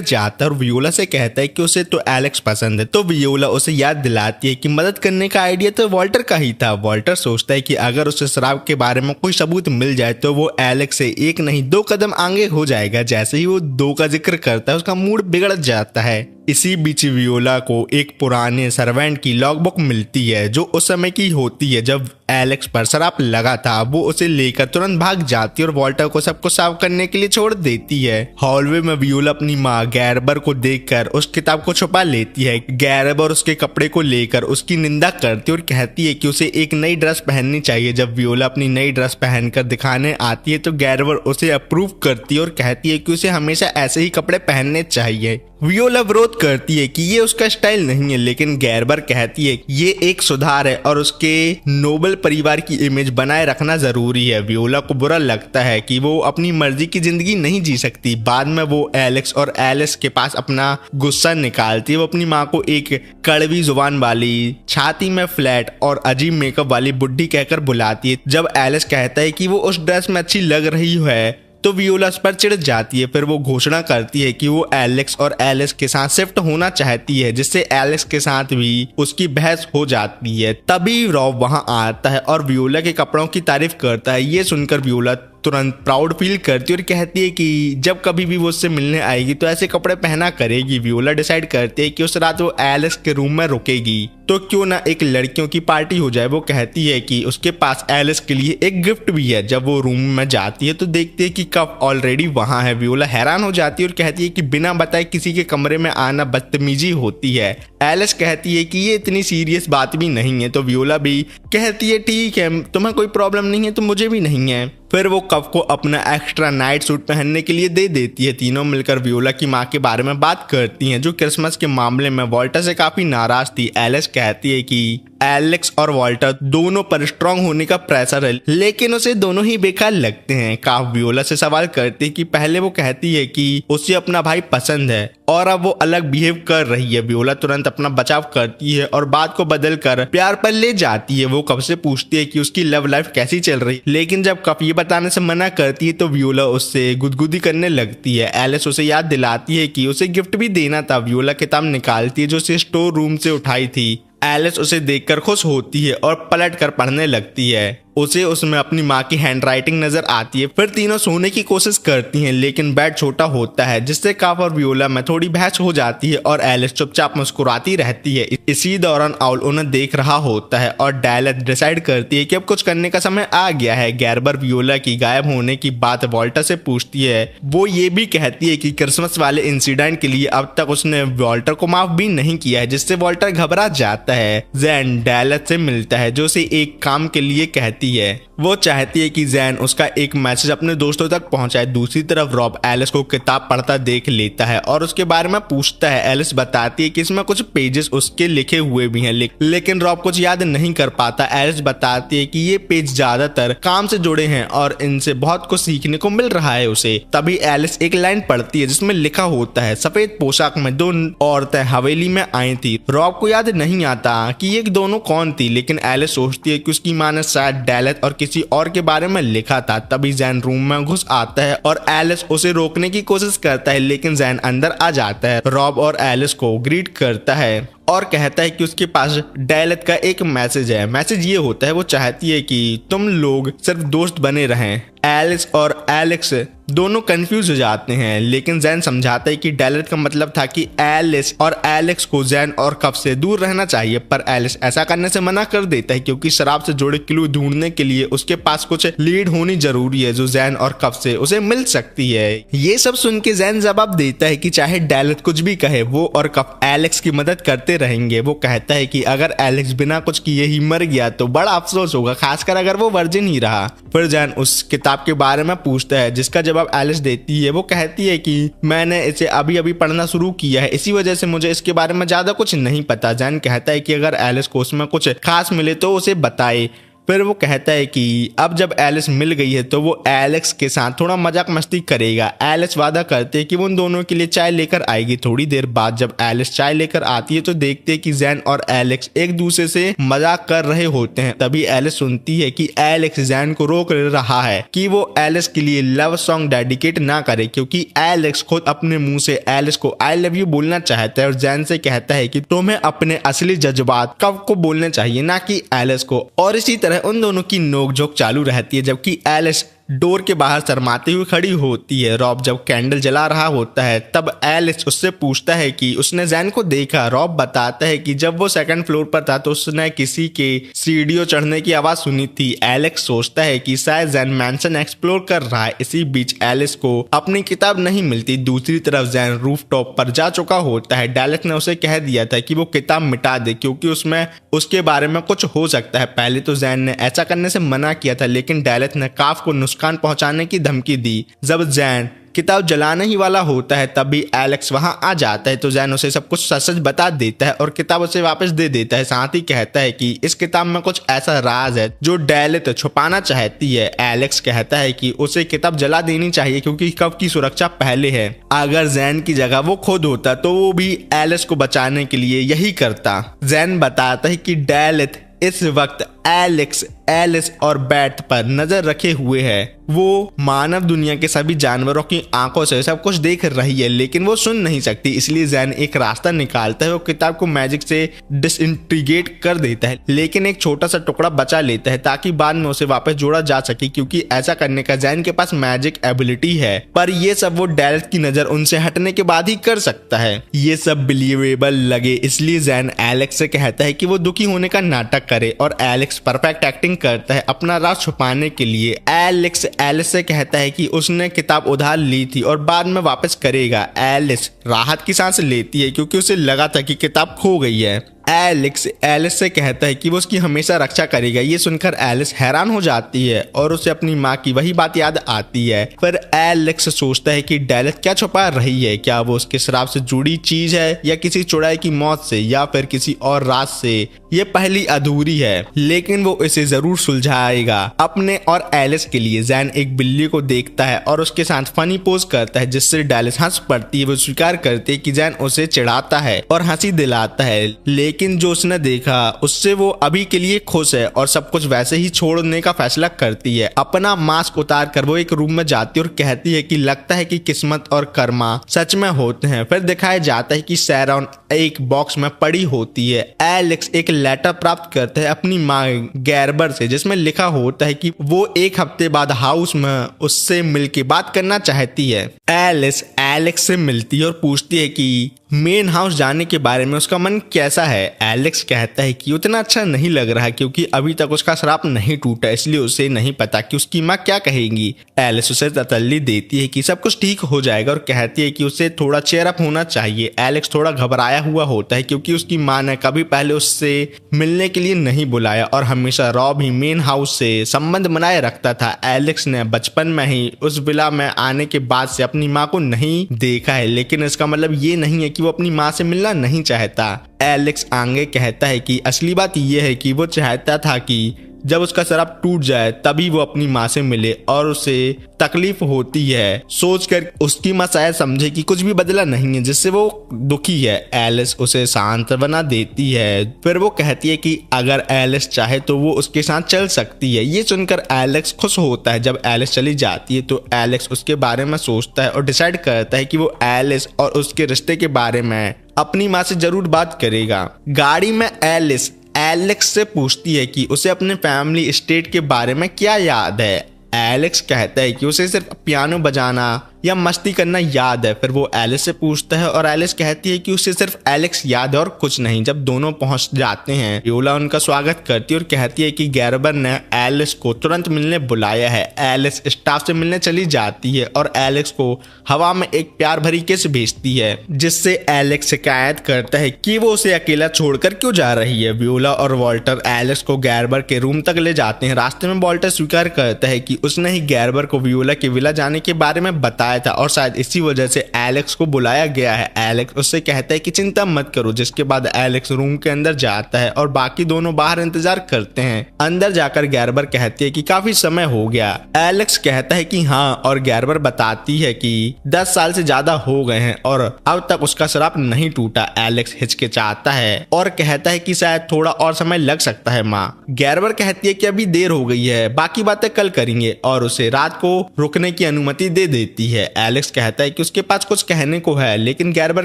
S1: जाता है और वियोला से कहता है कि उसे तो एलेक्स पसंद है, तो वियोला उसे याद दिलाती है कि मदद करने का आइडिया तो वॉल्टर का ही था। वॉल्टर सोचता है कि अगर उसे श्राप के बारे में कोई सबूत मिल जाए तो वो एलेक्स से एक नहीं 2 कदम आगे हो जाएगा। जैसे ही वो 2 का जिक्र करता है उसका मूड बिगड़ जाता है। इसी बीच वियोला को एक पुराने सर्वेंट की लॉगबुक मिलती है जो उस समय की होती है जब एलेक्स पर श्राप लगा था। वो उसे लेकर तुरंत भाग जाती है और वॉल्टर को सबको साफ करने के लिए छोड़ देती है। हॉलवे में वियोला अपनी माँ गैरबर को देखकर उस किताब को छुपा लेती है। गैरबर उसके कपड़े को लेकर उसकी निंदा करती है और कहती है कि उसे एक नई ड्रेस पहननी चाहिए। जब वियोला अपनी नई ड्रेस पहनकर दिखाने आती है तो गैरबर उसे अप्रूव करती है और कहती है कि उसे हमेशा ऐसे ही कपड़े पहनने चाहिए। वियोला विरोध करती है कि ये उसका स्टाइल नहीं है, लेकिन गैरबर कहती है कि ये एक सुधार है और उसके नोबल परिवार की इमेज बनाए रखना जरूरी है। वियोला को बुरा लगता है कि वो अपनी मर्जी की जिंदगी नहीं जी सकती। बाद में वो एलेक्स और एलिस के पास अपना गुस्सा निकालती है। वो अपनी माँ को एक कड़वी जुबान वाली, छाती में फ्लैट और अजीब मेकअप वाली बुड्ढी कहकर बुलाती है। जब एलिस कहता है कि वो उस ड्रेस में अच्छी लग रही है तो वियोला उस पर चिढ़ जाती है। फिर वो घोषणा करती है कि वो एलेक्स और एलिस के साथ शिफ्ट होना चाहती है, जिससे एलेक्स के साथ भी उसकी बहस हो जाती है। तभी रॉब वहां आता है और वियोला के कपड़ों की तारीफ करता है। ये सुनकर वियोला तुरंत प्राउड फील करती है और कहती है कि जब कभी भी वो उससे मिलने आएगी तो ऐसे कपड़े पहना करेगी। वियोला डिसाइड करती है कि उस रात वो एलिस के रूम में रुकेगी तो क्यों ना एक लड़कियों की पार्टी हो जाए। वो कहती है कि उसके पास एलिस के लिए एक गिफ्ट भी है। जब वो रूम में जाती है तो देखती है कि कप ऑलरेडी वहां है। वियोला हैरान हो जाती है और कहती है कि बिना बताए किसी के कमरे में आना बदतमीजी होती है। एलिस कहती है कि ये इतनी सीरियस बात भी नहीं है, तो वियोला भी कहती है ठीक है, तुम्हें कोई प्रॉब्लम नहीं है तो मुझे भी नहीं है। फिर वो कप को अपना एक्स्ट्रा नाइट सूट पहनने के लिए दे देती है। तीनों मिलकर वियोला की माँ के बारे में बात करती हैं जो क्रिसमस के मामले में वॉल्टर से काफी नाराज थी। एलिस कहती है कि एलेक्स और वॉल्टर दोनों पर स्ट्रांग होने का प्रेशर है, लेकिन उसे दोनों ही बेकार लगते हैं। काफ वियोला से सवाल करती है कि पहले वो कहती है कि उसे अपना भाई पसंद है और अब वो अलग बिहेव कर रही है। वियोला तुरंत अपना बचाव करती है और बात को बदलकर प्यार पर ले जाती है। वो कप से पूछती है कि उसकी लव लाइफ कैसी चल रही, लेकिन जब कप ये बताने से मना करती है तो वियोला उससे गुदगुदी करने लगती है। एलिस उसे याद दिलाती है कि उसे गिफ्ट भी देना था। वियोला किताब निकालती है जो उसे स्टोर रूम से उठाई थी। एलिस उसे देखकर खुश होती है और पलट कर पढ़ने लगती है। उसे उसमें अपनी माँ की हैंडराइटिंग नजर आती है। फिर तीनों सोने की कोशिश करती हैं, लेकिन बेड छोटा होता है, जिससे काफ और वियोला में थोड़ी बहस हो जाती है और एलिस चुपचाप मुस्कुराती रहती है। इसी दौरान आउल उन्हें देख रहा होता है और डायलत डिसाइड करती है कि अब कुछ करने का समय आ गया है। गैरबर वियोला की गायब होने की बात वॉल्टर से पूछती है। वो ये भी कहती है कि क्रिसमस वाले इंसिडेंट के लिए अब तक उसने वॉल्टर को माफ भी नहीं किया है, जिससे वॉल्टर घबरा जाता है। जैन डायलत से मिलता है जो उसे एक काम के लिए कहती है। वो चाहती है कि जैन उसका एक मैसेज अपने दोस्तों तक पहुंचाए। दूसरी तरफ रॉब एलिस को किताब पढ़ता देख लेता है और उसके बारे में पूछता है। एलिस बताती है कि इसमें कुछ पेजेस उसके लिखे हुए भी हैं, लेकिन रॉब कुछ याद नहीं कर पाता। एलिस बताती है कि ये पेज ज्यादातर काम से जुड़े हैं और इनसे बहुत कुछ सीखने को मिल रहा है उसे। तभी एलिस एक लाइन पढ़ती है जिसमें लिखा होता है, सफेद पोशाक में 2 औरतें हवेली में आई थी। रॉब को याद नहीं आता कि ये दोनों कौन थी, लेकिन एलिस सोचती है कि उसकी माँ ने शायद डायलत और किसी और के बारे में लिखा था। तभी जैन रूम में घुस आता है और एलिस उसे रोकने की कोशिश करता है, लेकिन जैन अंदर आ जाता है। रॉब और एलिस को ग्रीट करता है और कहता है कि उसके पास डायलत का एक मैसेज है। मैसेज ये होता है, वो चाहती है कि तुम लोग सिर्फ दोस्त बने रहें। एलिस और एलेक्स दोनों कंफ्यूज हो जाते हैं, लेकिन जैन समझाता है कि डायलत का मतलब था कि एलिस और एलेक्स को जैन और कप से दूर रहना चाहिए, पर एलिस ऐसा करने से मना कर देता है क्योंकि शराब से जुड़े क्लू ढूंढने के लिए उसके पास कुछ लीड होनी जरूरी है जो जैन और कप से उसे मिल सकती है। ये सब सुन के जैन जवाब देता है कि चाहे डायलत कुछ भी कहे, वो और कप एलेक्स की मदद करते रहेंगे। वो कहता है कि अगर एलेक्स बिना कुछ किए ही मर गया तो बड़ा अफसोस होगा, खासकर अगर वो वर्जिन ही रहा। फिर जैन उस किताब किताब के बारे में पूछता है, जिसका जवाब एलिस देती है। वो कहती है कि मैंने इसे अभी अभी पढ़ना शुरू किया है, इसी वजह से मुझे इसके बारे में ज्यादा कुछ नहीं पता। जैन कहता है कि अगर एलिस को उसमें कुछ खास मिले तो उसे बताए। फिर वो कहता है कि अब जब एलिस मिल गई है तो वो एलेक्स के साथ थोड़ा मजाक मस्ती करेगा। एलिस वादा करते है कि वो उन दोनों के लिए चाय लेकर आएगी। थोड़ी देर बाद जब एलिस चाय लेकर आती है तो देखते हैं कि जैन और एलेक्स एक दूसरे से मजाक कर रहे होते हैं। तभी एलिस सुनती है कि एलेक्स जैन को रोक रहा है कि वो एलिस के लिए लव सॉन्ग डेडिकेट ना करे, क्योंकि एलेक्स खुद अपने मुंह से एलिस को आई लव यू बोलना चाहता है और जैन से कहता है कि तुम्हें अपने असली जज्बात कब को बोलने चाहिए, ना कि एलिस को। और इसी तरह उन दोनों की नोकझोंक चालू रहती है, जबकि एलिस डोर के बाहर शर्माती हुई खड़ी होती है। रॉब जब कैंडल जला रहा होता है तब एलिस उससे पूछता है कि उसने जैन को देखा। रॉब बताता है कि जब वो सेकंड फ्लोर पर था तो उसने किसी के सीढ़ियों चढ़ने की आवाज सुनी थी। एलेक्स सोचता है कि शायद जैन मैंशन एक्सप्लोर कर रहा है। इसी बीच एलिस को अपनी किताब नहीं मिलती। दूसरी तरफ जैन रूफटॉप पर जा चुका होता है। डेलेथ ने उसे कह दिया था कि वो किताब मिटा दे क्योंकि उसमें उसके बारे में कुछ हो सकता है। पहले तो जैन ने ऐसा करने से मना किया था, लेकिन डेलेथ ने काफ को नुकसान पहुंचाने की धमकी दी। जब जैन किताब जलाने ही वाला होता है तभी एलेक्स वहां आ जाता है, तो जैन उसे सब कुछ सच सच बता देता है और किताब उसे वापस दे देता है। साथ ही कहता है कि इस किताब में कुछ ऐसा राज है जो डेलेथ छुपाना चाहती है। एलेक्स कहता है कि उसे किताब जला देनी चाहिए क्योंकि कफ की सुरक्षा पहले है। अगर जैन की जगह वो खुद होता तो वो भी एलिस को बचाने के लिए यही करता। जैन बताता है कि डेलेथ इस वक्त एलेक्स, एलिस और बैट पर नजर रखे हुए है। वो मानव दुनिया के सभी जानवरों की आंखों से सब कुछ देख रही है, लेकिन वो सुन नहीं सकती। इसलिए जैन एक रास्ता निकालता है। वो किताब को मैजिक से डिसइंटीग्रेट कर देता है, लेकिन एक छोटा सा टुकड़ा बचा लेता है ताकि बाद में उसे वापस जोड़ा जा सके, क्योंकि ऐसा करने का जैन के पास मैजिक एबिलिटी है। पर ये सब वो डेलेथ की नजर उनसे हटने के बाद ही कर सकता है। ये सब बिलीवेबल लगे, इसलिए जैन एलेक्स से कहता है कि वो दुखी होने का नाटक करे और एलेक्स परफेक्ट एक्टिंग करता है अपना राज छुपाने के लिए। एलेक्स एलिस से कहता है कि उसने किताब उधार ली थी और बाद में वापस करेगा। एलिस राहत की सांस लेती है क्योंकि उसे लगा था कि किताब खो गई है। एलेक्स एलिस से कहता है कि वो उसकी हमेशा रक्षा करेगा। ये सुनकर एलिस हैरान हो जाती है और उसे अपनी माँ की वही बात याद आती है। फिर एलेक्स सोचता है कि डेलेथ क्या छुपा रही है, क्या वो उसके श्राप से जुड़ी चीज है या किसी चुड़ैल की मौत से या फिर किसी और राज से। ये पहली अधूरी है, लेकिन वो इसे जरूर सुलझाएगा। अपने और एलिस के लिए जैन एक बिल्ली को देखता है और उसके साथ फनी पोज करता है, जिससे डेलिस हंस पड़ती है। वो स्वीकार करती है कि जैन उसे चिढ़ाता है और हंसी दिलाता है, लेकिन जो उसने देखा उससे वो अभी के लिए खुश है और सब कुछ वैसे ही छोड़ने का फैसला करती है। अपना मास्क उतार कर वो एक रूम में जाती है और कहती है कि लगता है कि किस्मत और कर्मा सच में होते हैं। फिर दिखाया जाता है कि सैरॉन एक बॉक्स में पड़ी होती है। एलेक्स एक लेटर प्राप्त करता है अपनी माँ गैरबर से, जिसमें लिखा होता है कि वो एक हफ्ते बाद हाउस में उससे मिलके बात करना चाहती है। एलिस एलेक्स से मिलती है और पूछती है कि मेन हाउस जाने के बारे में उसका मन कैसा है। एलेक्स कहता है कि उतना अच्छा नहीं लग रहा क्योंकि अभी तक उसका श्राप नहीं टूटा, इसलिए उसे नहीं पता कि उसकी माँ क्या कहेगी। एलिस उसे तसल्ली देती है कि सब कुछ ठीक हो जाएगा और कहती है कि उसे थोड़ा चेयर अप होना चाहिए। एलेक्स थोड़ा घबराया हुआ होता है क्योंकि उसकी माँ ने कभी पहले उससे मिलने के लिए नहीं बुलाया और हमेशा रॉब ही मेन हाउस से संबंध बनाए रखता था। एलेक्स ने बचपन में ही उस विला में आने के बाद से अपनी माँ को नहीं देखा है, लेकिन इसका मतलब ये नहीं है कि वो अपनी माँ से मिलना नहीं चाहता। एलेक्स आगे कहता है कि असली बात यह है कि वो चाहता था कि जब उसका श्राप टूट जाए तभी वो अपनी माँ से मिले और उसे तकलीफ होती है सोचकर उसकी माँ शायद समझे कि कुछ भी बदला नहीं है, जिससे वो दुखी है। एलिस उसे सांत्वना देती है। फिर वो कहती है कि अगर एलिस चाहे तो वो उसके साथ चल सकती है। ये सुनकर एलेक्स खुश होता है। जब एलिस चली जाती है तो एलेक्स उसके बारे में सोचता है और डिसाइड करता है कि वो एलिस और उसके रिश्ते के बारे में अपनी माँ से जरूर बात करेगा। गाड़ी में एलिस एलेक्स से पूछती है कि उसे अपने फैमिली स्टेट के बारे में क्या याद है। एलेक्स कहता है कि उसे सिर्फ पियानो बजाना या मस्ती करना याद है? फिर वो एलिस से पूछता है और एलिस कहती है कि उसे सिर्फ एलेक्स याद है और कुछ नहीं। जब दोनों पहुंच जाते हैं, वियोला उनका स्वागत करती है और कहती है कि गैरबर ने एलिस को तुरंत मिलने बुलाया है। एलिस स्टाफ से मिलने चली जाती है और एलेक्स को हवा में एक प्यार भरी किस भेजती है, जिससे एलेक्स शिकायत करता है कि वो उसे अकेला छोड़कर क्यों जा रही है। वियोला और वॉल्टर एलेक्स को गैरबर के रूम तक ले जाते हैं। रास्ते में वॉल्टर स्वीकार करता है कि उसने ही गैरबर को वियोला के विला जाने के बारे में बताया था और शायद इसी वजह से एलेक्स को बुलाया गया है। एलेक्स उससे कहता है कि चिंता मत करो, जिसके बाद एलेक्स रूम के अंदर जाता है और बाकी दोनों बाहर इंतजार करते हैं। अंदर जाकर गैरबर कहती है कि काफी समय हो गया। एलेक्स कहता है कि हाँ, और गैरबर बताती है कि 10 साल से ज्यादा हो गए हैं और अब तक उसका श्राप नहीं टूटा। एलेक्स हिचकिचाता है और कहता है कि शायद थोड़ा और समय लग सकता है माँ। गैरबर कहती है कि अभी देर हो गई है, बाकी बातें कल करेंगे और उसे रात को रुकने की अनुमति दे देती है। एलेक्स कहता है कि उसके पास कुछ कहने को है, लेकिन गैरबर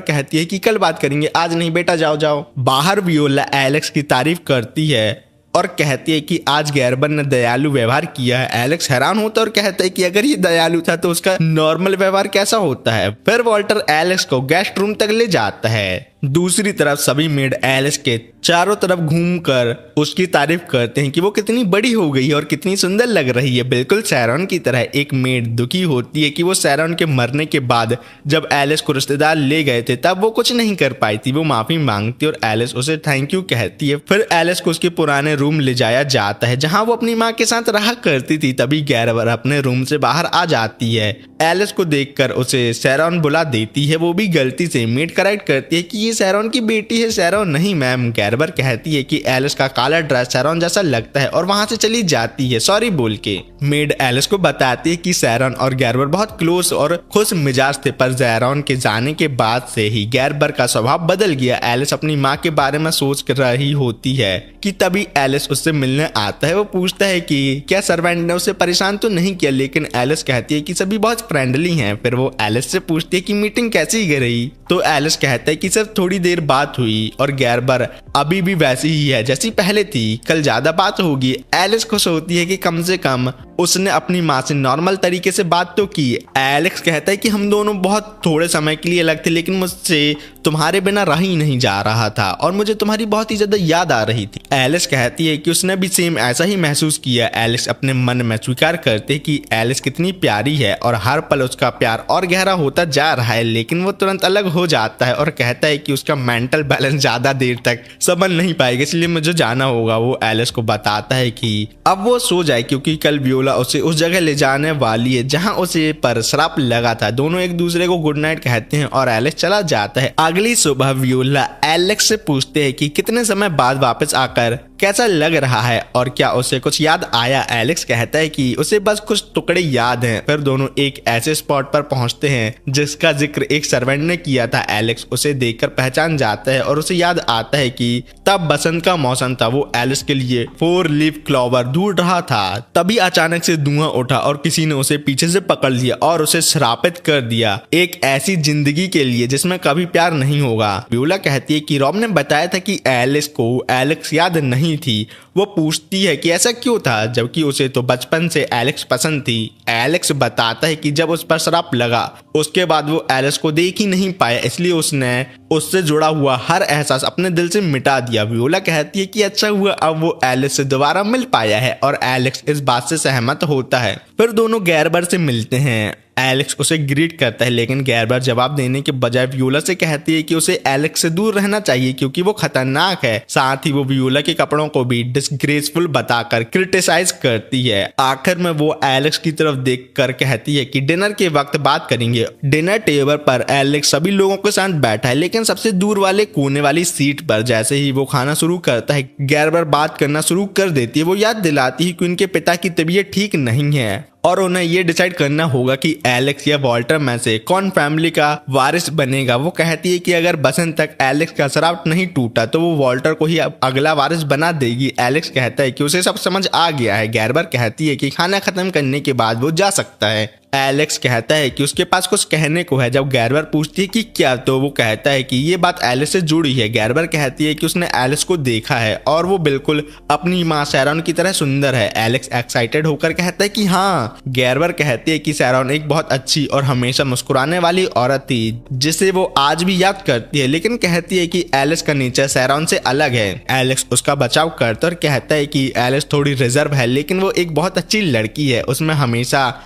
S1: कहती है कि कल बात करेंगे, आज नहीं बेटा, जाओ जाओ। बाहर वियोला एलेक्स की तारीफ करती है और कहती है कि आज गैरबर ने दयालु व्यवहार किया है। एलेक्स हैरान होता है और कहता है कि अगर ये दयालु था तो उसका नॉर्मल व्यवहार कैसा होता है। फिर वॉल्टर एलेक्स को गेस्ट रूम तक ले जाता है। दूसरी तरफ सभी मेड एलिस के चारों तरफ घूमकर उसकी तारीफ करते हैं कि वो कितनी बड़ी हो गई है और कितनी सुंदर लग रही है, बिल्कुल सैरॉन की तरह। एक मेड दुखी होती है कि वो सैरॉन के मरने के बाद जब एलिस को रिश्तेदार ले गए थे तब वो कुछ नहीं कर पाई थी। वो माफी मांगती और एलिस उसे थैंक यू कहती है। फिर एलिस को उसके पुराने रूम ले जाया जाता है जहां वो अपनी माँ के साथ रहा करती थी। तभी गैरबर अपने रूम से बाहर आ जाती है। एलिस को देखकर उसे सैरॉन बुला देती है। वो भी गलती से मेड करेक्ट करती है कि ये सैरॉन की बेटी है। सैरॉन नहीं मैम। गैरबर कहती है कि एलिस का काला ड्रेस सैरॉन जैसा लगता है और वहां से चली जाती है सॉरी बोल के। मेड एलिस को बताती है कि सैरॉन और गैरबर बहुत क्लोज और खुश मिजाज थे, पर सैरॉन के जाने के बाद से ही गैरबर का स्वभाव बदल गया। एलिस अपनी माँ के बारे में सोच कर रही होती है कि तभी एलिस उससे मिलने आता है। वो पूछता है कि क्या सर्वेंट ने उसे परेशान तो नहीं किया, लेकिन एलिस कहती है कि सभी बहुत फ्रेंडली हैं। फिर वो एलिस से पूछती है कि मीटिंग कैसी रही, तो एलिस कहता है कि सिर्फ थोड़ी देर बात हुई और गैरबर अभी भी वैसी ही है जैसी पहले थी, कल ज्यादा बात होगी। एलिस खुश होती है कि कम से कम उसने अपनी माँ से नॉर्मल तरीके से बात तो की। एलेक्स कहता है कि हम दोनों बहुत थोड़े समय के लिए अलग थे, लेकिन मुझसे तुम्हारे बिना रह ही नहीं जा रहा था और मुझे तुम्हारी बहुत ही ज्यादा याद आ रही थी। एलिस कहती है कि उसने भी सेम ऐसा ही महसूस किया। एलिस अपने मन में स्वीकार करते हैं कि एलिस कितनी प्यारी है और हर पल उसका प्यार और गहरा होता जा रहा है, लेकिन वो तुरंत अलग हो जाता है और कहता है कि उसका मेंटल बैलेंस ज्यादा देर तक संभल नहीं पाएगा, इसलिए मुझे जाना होगा। वो एलिस को बताता है कि अब वो सो जाए क्योंकि कल वियोला उसे उस जगह ले जाने वाली है जहां उसे पर श्राप लगा था। दोनों एक दूसरे को गुड नाइट कहते हैं और एलेक्स चला जाता है। अगली सुबह वियोला एलेक्स से पूछते हैं कि कितने समय बाद वापस आकर कैसा लग रहा है और क्या उसे कुछ याद आया। एलेक्स कहता है कि उसे बस कुछ टुकड़े याद हैं। फिर दोनों एक ऐसे स्पॉट पर पहुंचते हैं जिसका जिक्र एक सर्वेंट ने किया था। एलेक्स उसे देखकर पहचान जाता है और उसे याद आता है कि तब बसंत का मौसम था। वो एलिस के लिए 4 लीफ क्लॉवर ढूंढ रहा था। तभी अचानक से धुआं उठा और किसी ने उसे पीछे से पकड़ लिया और उसे श्रापित कर दिया एक ऐसी जिंदगी के लिए जिसमें कभी प्यार नहीं होगा। वियोला कहती है कि रॉब ने बताया था कि एलिस को एलेक्स याद नहीं थी। वो पूछती है कि ऐसा क्यों था, जबकि उसे तो बचपन से एलेक्स पसंद थी। एलेक्स बताता है कि जब उस पर श्राप लगा उसके बाद वो एलिस को देख ही नहीं पाया, इसलिए उसने उससे जुड़ा हुआ हर एहसास अपने दिल से मिटा दिया। वियोला कहती है कि अच्छा हुआ अब वो एलिस से दोबारा मिल पाया है और एलेक्स इस बात से सहमत होता है। फिर दोनों गैरबर से मिलते हैं। एलेक्स उसे ग्रीट करता है, लेकिन गैरबर जवाब देने के बजाय वियोला से कहती है कि उसे एलेक्स से दूर रहना चाहिए क्योंकि वो खतरनाक है। साथ ही वो वियोला के कपड़ों को भी डिसग्रेसफुल बताकर क्रिटिसाइज करती है। आखिर में वो एलेक्स की तरफ देखकर कहती है कि डिनर के वक्त बात करेंगे। डिनर टेबल पर एलेक्स सभी लोगों के साथ बैठा है, लेकिन सबसे दूर वाले कोने वाली सीट पर। जैसे ही वो खाना शुरू करता है गैरबर बात करना शुरू कर देती है। वो याद दिलाती है कि उनके पिता की तबीयत ठीक नहीं है और उन्हें ये डिसाइड करना होगा कि एलेक्स या वॉल्टर में से कौन फैमिली का वारिस बनेगा। वो कहती है कि अगर बसंत तक एलेक्स का श्राप नहीं टूटा तो वो वॉल्टर को ही अगला वारिस बना देगी। एलेक्स कहता है कि उसे सब समझ आ गया है। गैरबर कहती है कि खाना खत्म करने के बाद वो जा सकता है। एलेक्स कहता है कि उसके पास कुछ कहने को है। जब गैरबर पूछती है कि क्या, तो वो कहता है कि ये बात एलिस से जुड़ी है। गैरबर कहती है कि उसने एलिस को देखा है और वो बिल्कुल अपनी माँ सैरॉन की तरह सुंदर है। एलेक्स एक्साइटेड होकर कहता है कि हाँ। गैरबर कहती है कि सैरॉन एक बहुत अच्छी और हमेशा मुस्कुराने वाली औरत थी जिसे वो आज भी याद करती है, लेकिन कहती है कि एलिस का नेचर सैरॉन से अलग है। एलेक्स उसका बचाव करता और कहता है कि एलिस थोड़ी रिजर्व है, लेकिन वो एक बहुत अच्छी लड़की है।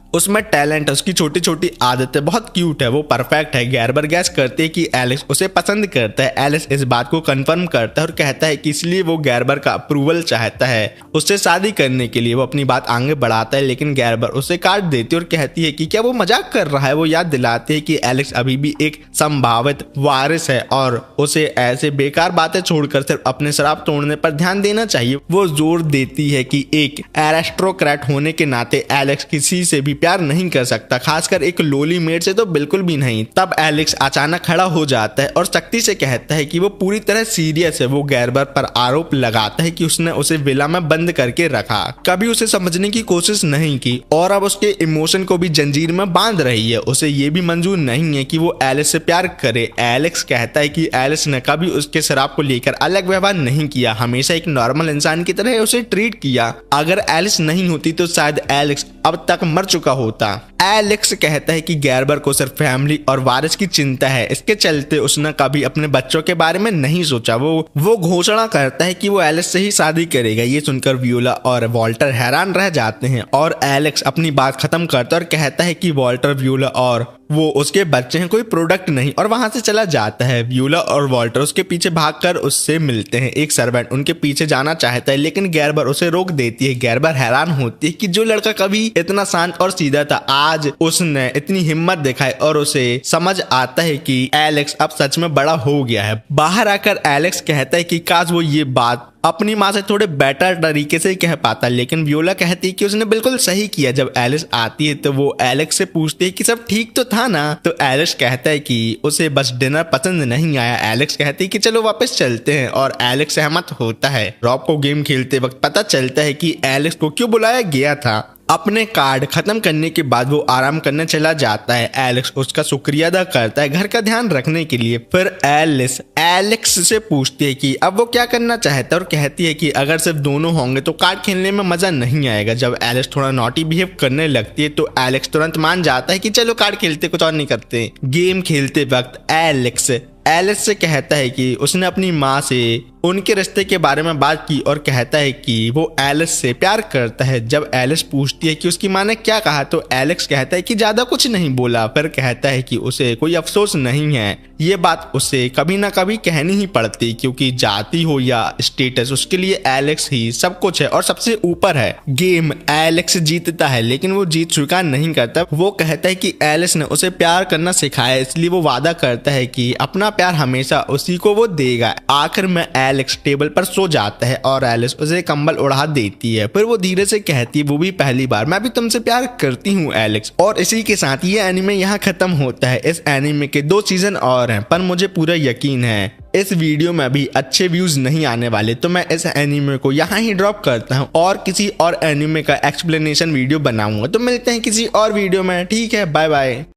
S1: उसमें टैलेंट है, उसकी छोटी छोटी आदतें बहुत क्यूट है, वो परफेक्ट है। गैरबर गैस करते है कि एलिस उसे पसंद करता है। एलिस इस बात को कंफर्म करता है और कहता है कि इसलिए वो गैरबर का अप्रूवल चाहता है उससे शादी करने के लिए। वो अपनी बात आगे बढ़ाता है, लेकिन गैरबर उसे काट देती है और कहती है कि क्या वो मजाक कर रहा है। वो याद दिलाती है कि एलेक्स अभी भी एक संभावित वारिस है और उसे ऐसे बेकार बातें छोड़कर सिर्फ अपने शराब तोड़ने पर ध्यान देना चाहिए। वो जोर देती है कि एक एरिस्टोक्रेट होने के नाते एलेक्स किसी से भी प्यार नहीं कर सकता, खासकर एक लोली मेड से तो बिल्कुल भी नहीं। तब एलेक्स अचानक खड़ा हो जाता है और सख्ती से कहता है कि वो पूरी तरह सीरियस है। वो गैरबर पर आरोप लगाता है कि उसने उसे विला में बंद करके रखा, कभी उसे समझने की कोशिश नहीं की और अब उसके इमोशन को भी जंजीर में बांध रही है। उसे ये भी मंजूर नहीं है कि वो एलिस से प्यार करे। एलेक्स कहता है कि एलिस ने कभी उसके शराब को लेकर अलग व्यवहार नहीं किया, हमेशा एक नॉर्मल इंसान की तरह उसे ट्रीट किया। अगर एलिस नहीं होती तो शायद एलेक्स अब तक मर चुका होता। एलेक्स कहता है कि गैरबर को सिर्फ फैमिली और वारिस की चिंता है, इसके चलते उसने कभी अपने बच्चों के बारे में नहीं सोचा। वो घोषणा करता है कि वो एलिस से ही शादी करेगा। ये सुनकर वियोला और वॉल्टर हैरान रह जाते हैं और एलेक्स अपनी बात खत्म करता है और कहता है कि वॉल्टर, वियोला और वो उसके बच्चे हैं, कोई प्रोडक्ट नहीं, और वहां से चला जाता है। वियोला और वॉल्टर उसके पीछे भागकर उससे मिलते हैं। एक सर्वेंट उनके पीछे जाना चाहता है, लेकिन गैरबर उसे रोक देती है। गैरबर हैरान होती है कि जो लड़का कभी इतना शांत और सीधा था, आज उसने इतनी हिम्मत दिखाई और उसे समझ आता है कि एलेक्स अब सच में बड़ा हो गया है। बाहर आकर एलेक्स कहता है कि काश वो ये बात अपनी माँ से थोड़े बेटर तरीके से कह पाता, लेकिन वियोला कहती है कि उसने बिल्कुल सही किया। जब एलिस आती है तो वो एलेक्स से पूछती है कि सब ठीक तो था ना, तो एलेक्स कहता है कि उसे बस डिनर पसंद नहीं आया। एलेक्स कहती है कि चलो वापस चलते हैं और एलेक्स सहमत होता है। रॉब को गेम खेलते वक्त पता चलता है कि एलेक्स को क्यों बुलाया गया था। अपने कार्ड खत्म करने के बाद वो आराम करने चला जाता है। एलेक्स उसका शुक्रिया अदा करता है घर का ध्यान रखने के लिए। फिर एलेक्स से पूछती है कि अब वो क्या करना चाहता है और कहती है कि अगर सिर्फ दोनों होंगे तो कार्ड खेलने में मजा नहीं आएगा। जब एलेक्स थोड़ा नॉटी बिहेव करने लगती है तो एलेक्स तुरंत मान जाता है कि चलो कार्ड खेलते, कुछ और नहीं करते। गेम खेलते वक्त एलेक्स से कहता है कि उसने अपनी माँ से उनके रिश्ते के बारे में बात की और कहता है कि वो एलिस से प्यार करता है। जब एलिस पूछती है कि उसकी माँ ने क्या कहा तो एलेक्स कहता है कि ज्यादा कुछ नहीं बोला, फिर कहता है कि उसे कोई अफसोस नहीं है। ये बात उसे कभी ना कभी कहनी ही पड़ती, क्योंकि जाति हो या स्टेटस उसके लिए एलेक्स ही सब कुछ है और सबसे ऊपर है। गेम एलेक्स जीतता है, लेकिन वो जीत स्वीकार नहीं करता। वो कहता है कि एलिस ने उसे प्यार करना सिखाया, इसलिए वो वादा करता है कि अपना प्यार हमेशा उसी को वो देगा। आखिर में एलेक्स टेबल पर सो जाता है और एलिस उसे कंबल उड़ा देती है। फिर वो धीरे से कहती है, वो भी पहली बार, मैं भी तुमसे प्यार करती हूँ एलेक्स। और इसी के साथ ये एनीमे यहाँ खत्म होता है। इस एनीमे के 2 सीजन और हैं, पर मुझे पूरा यकीन है इस वीडियो में भी अच्छे व्यूज नहीं आने वाले, तो मैं इस एनीमे को यहाँ ही ड्रॉप करता हूँ और किसी और एनीमे का एक्सप्लेनेशन वीडियो बनाऊंगा। तो मिलते हैं किसी और वीडियो में, ठीक है, बाय बाय।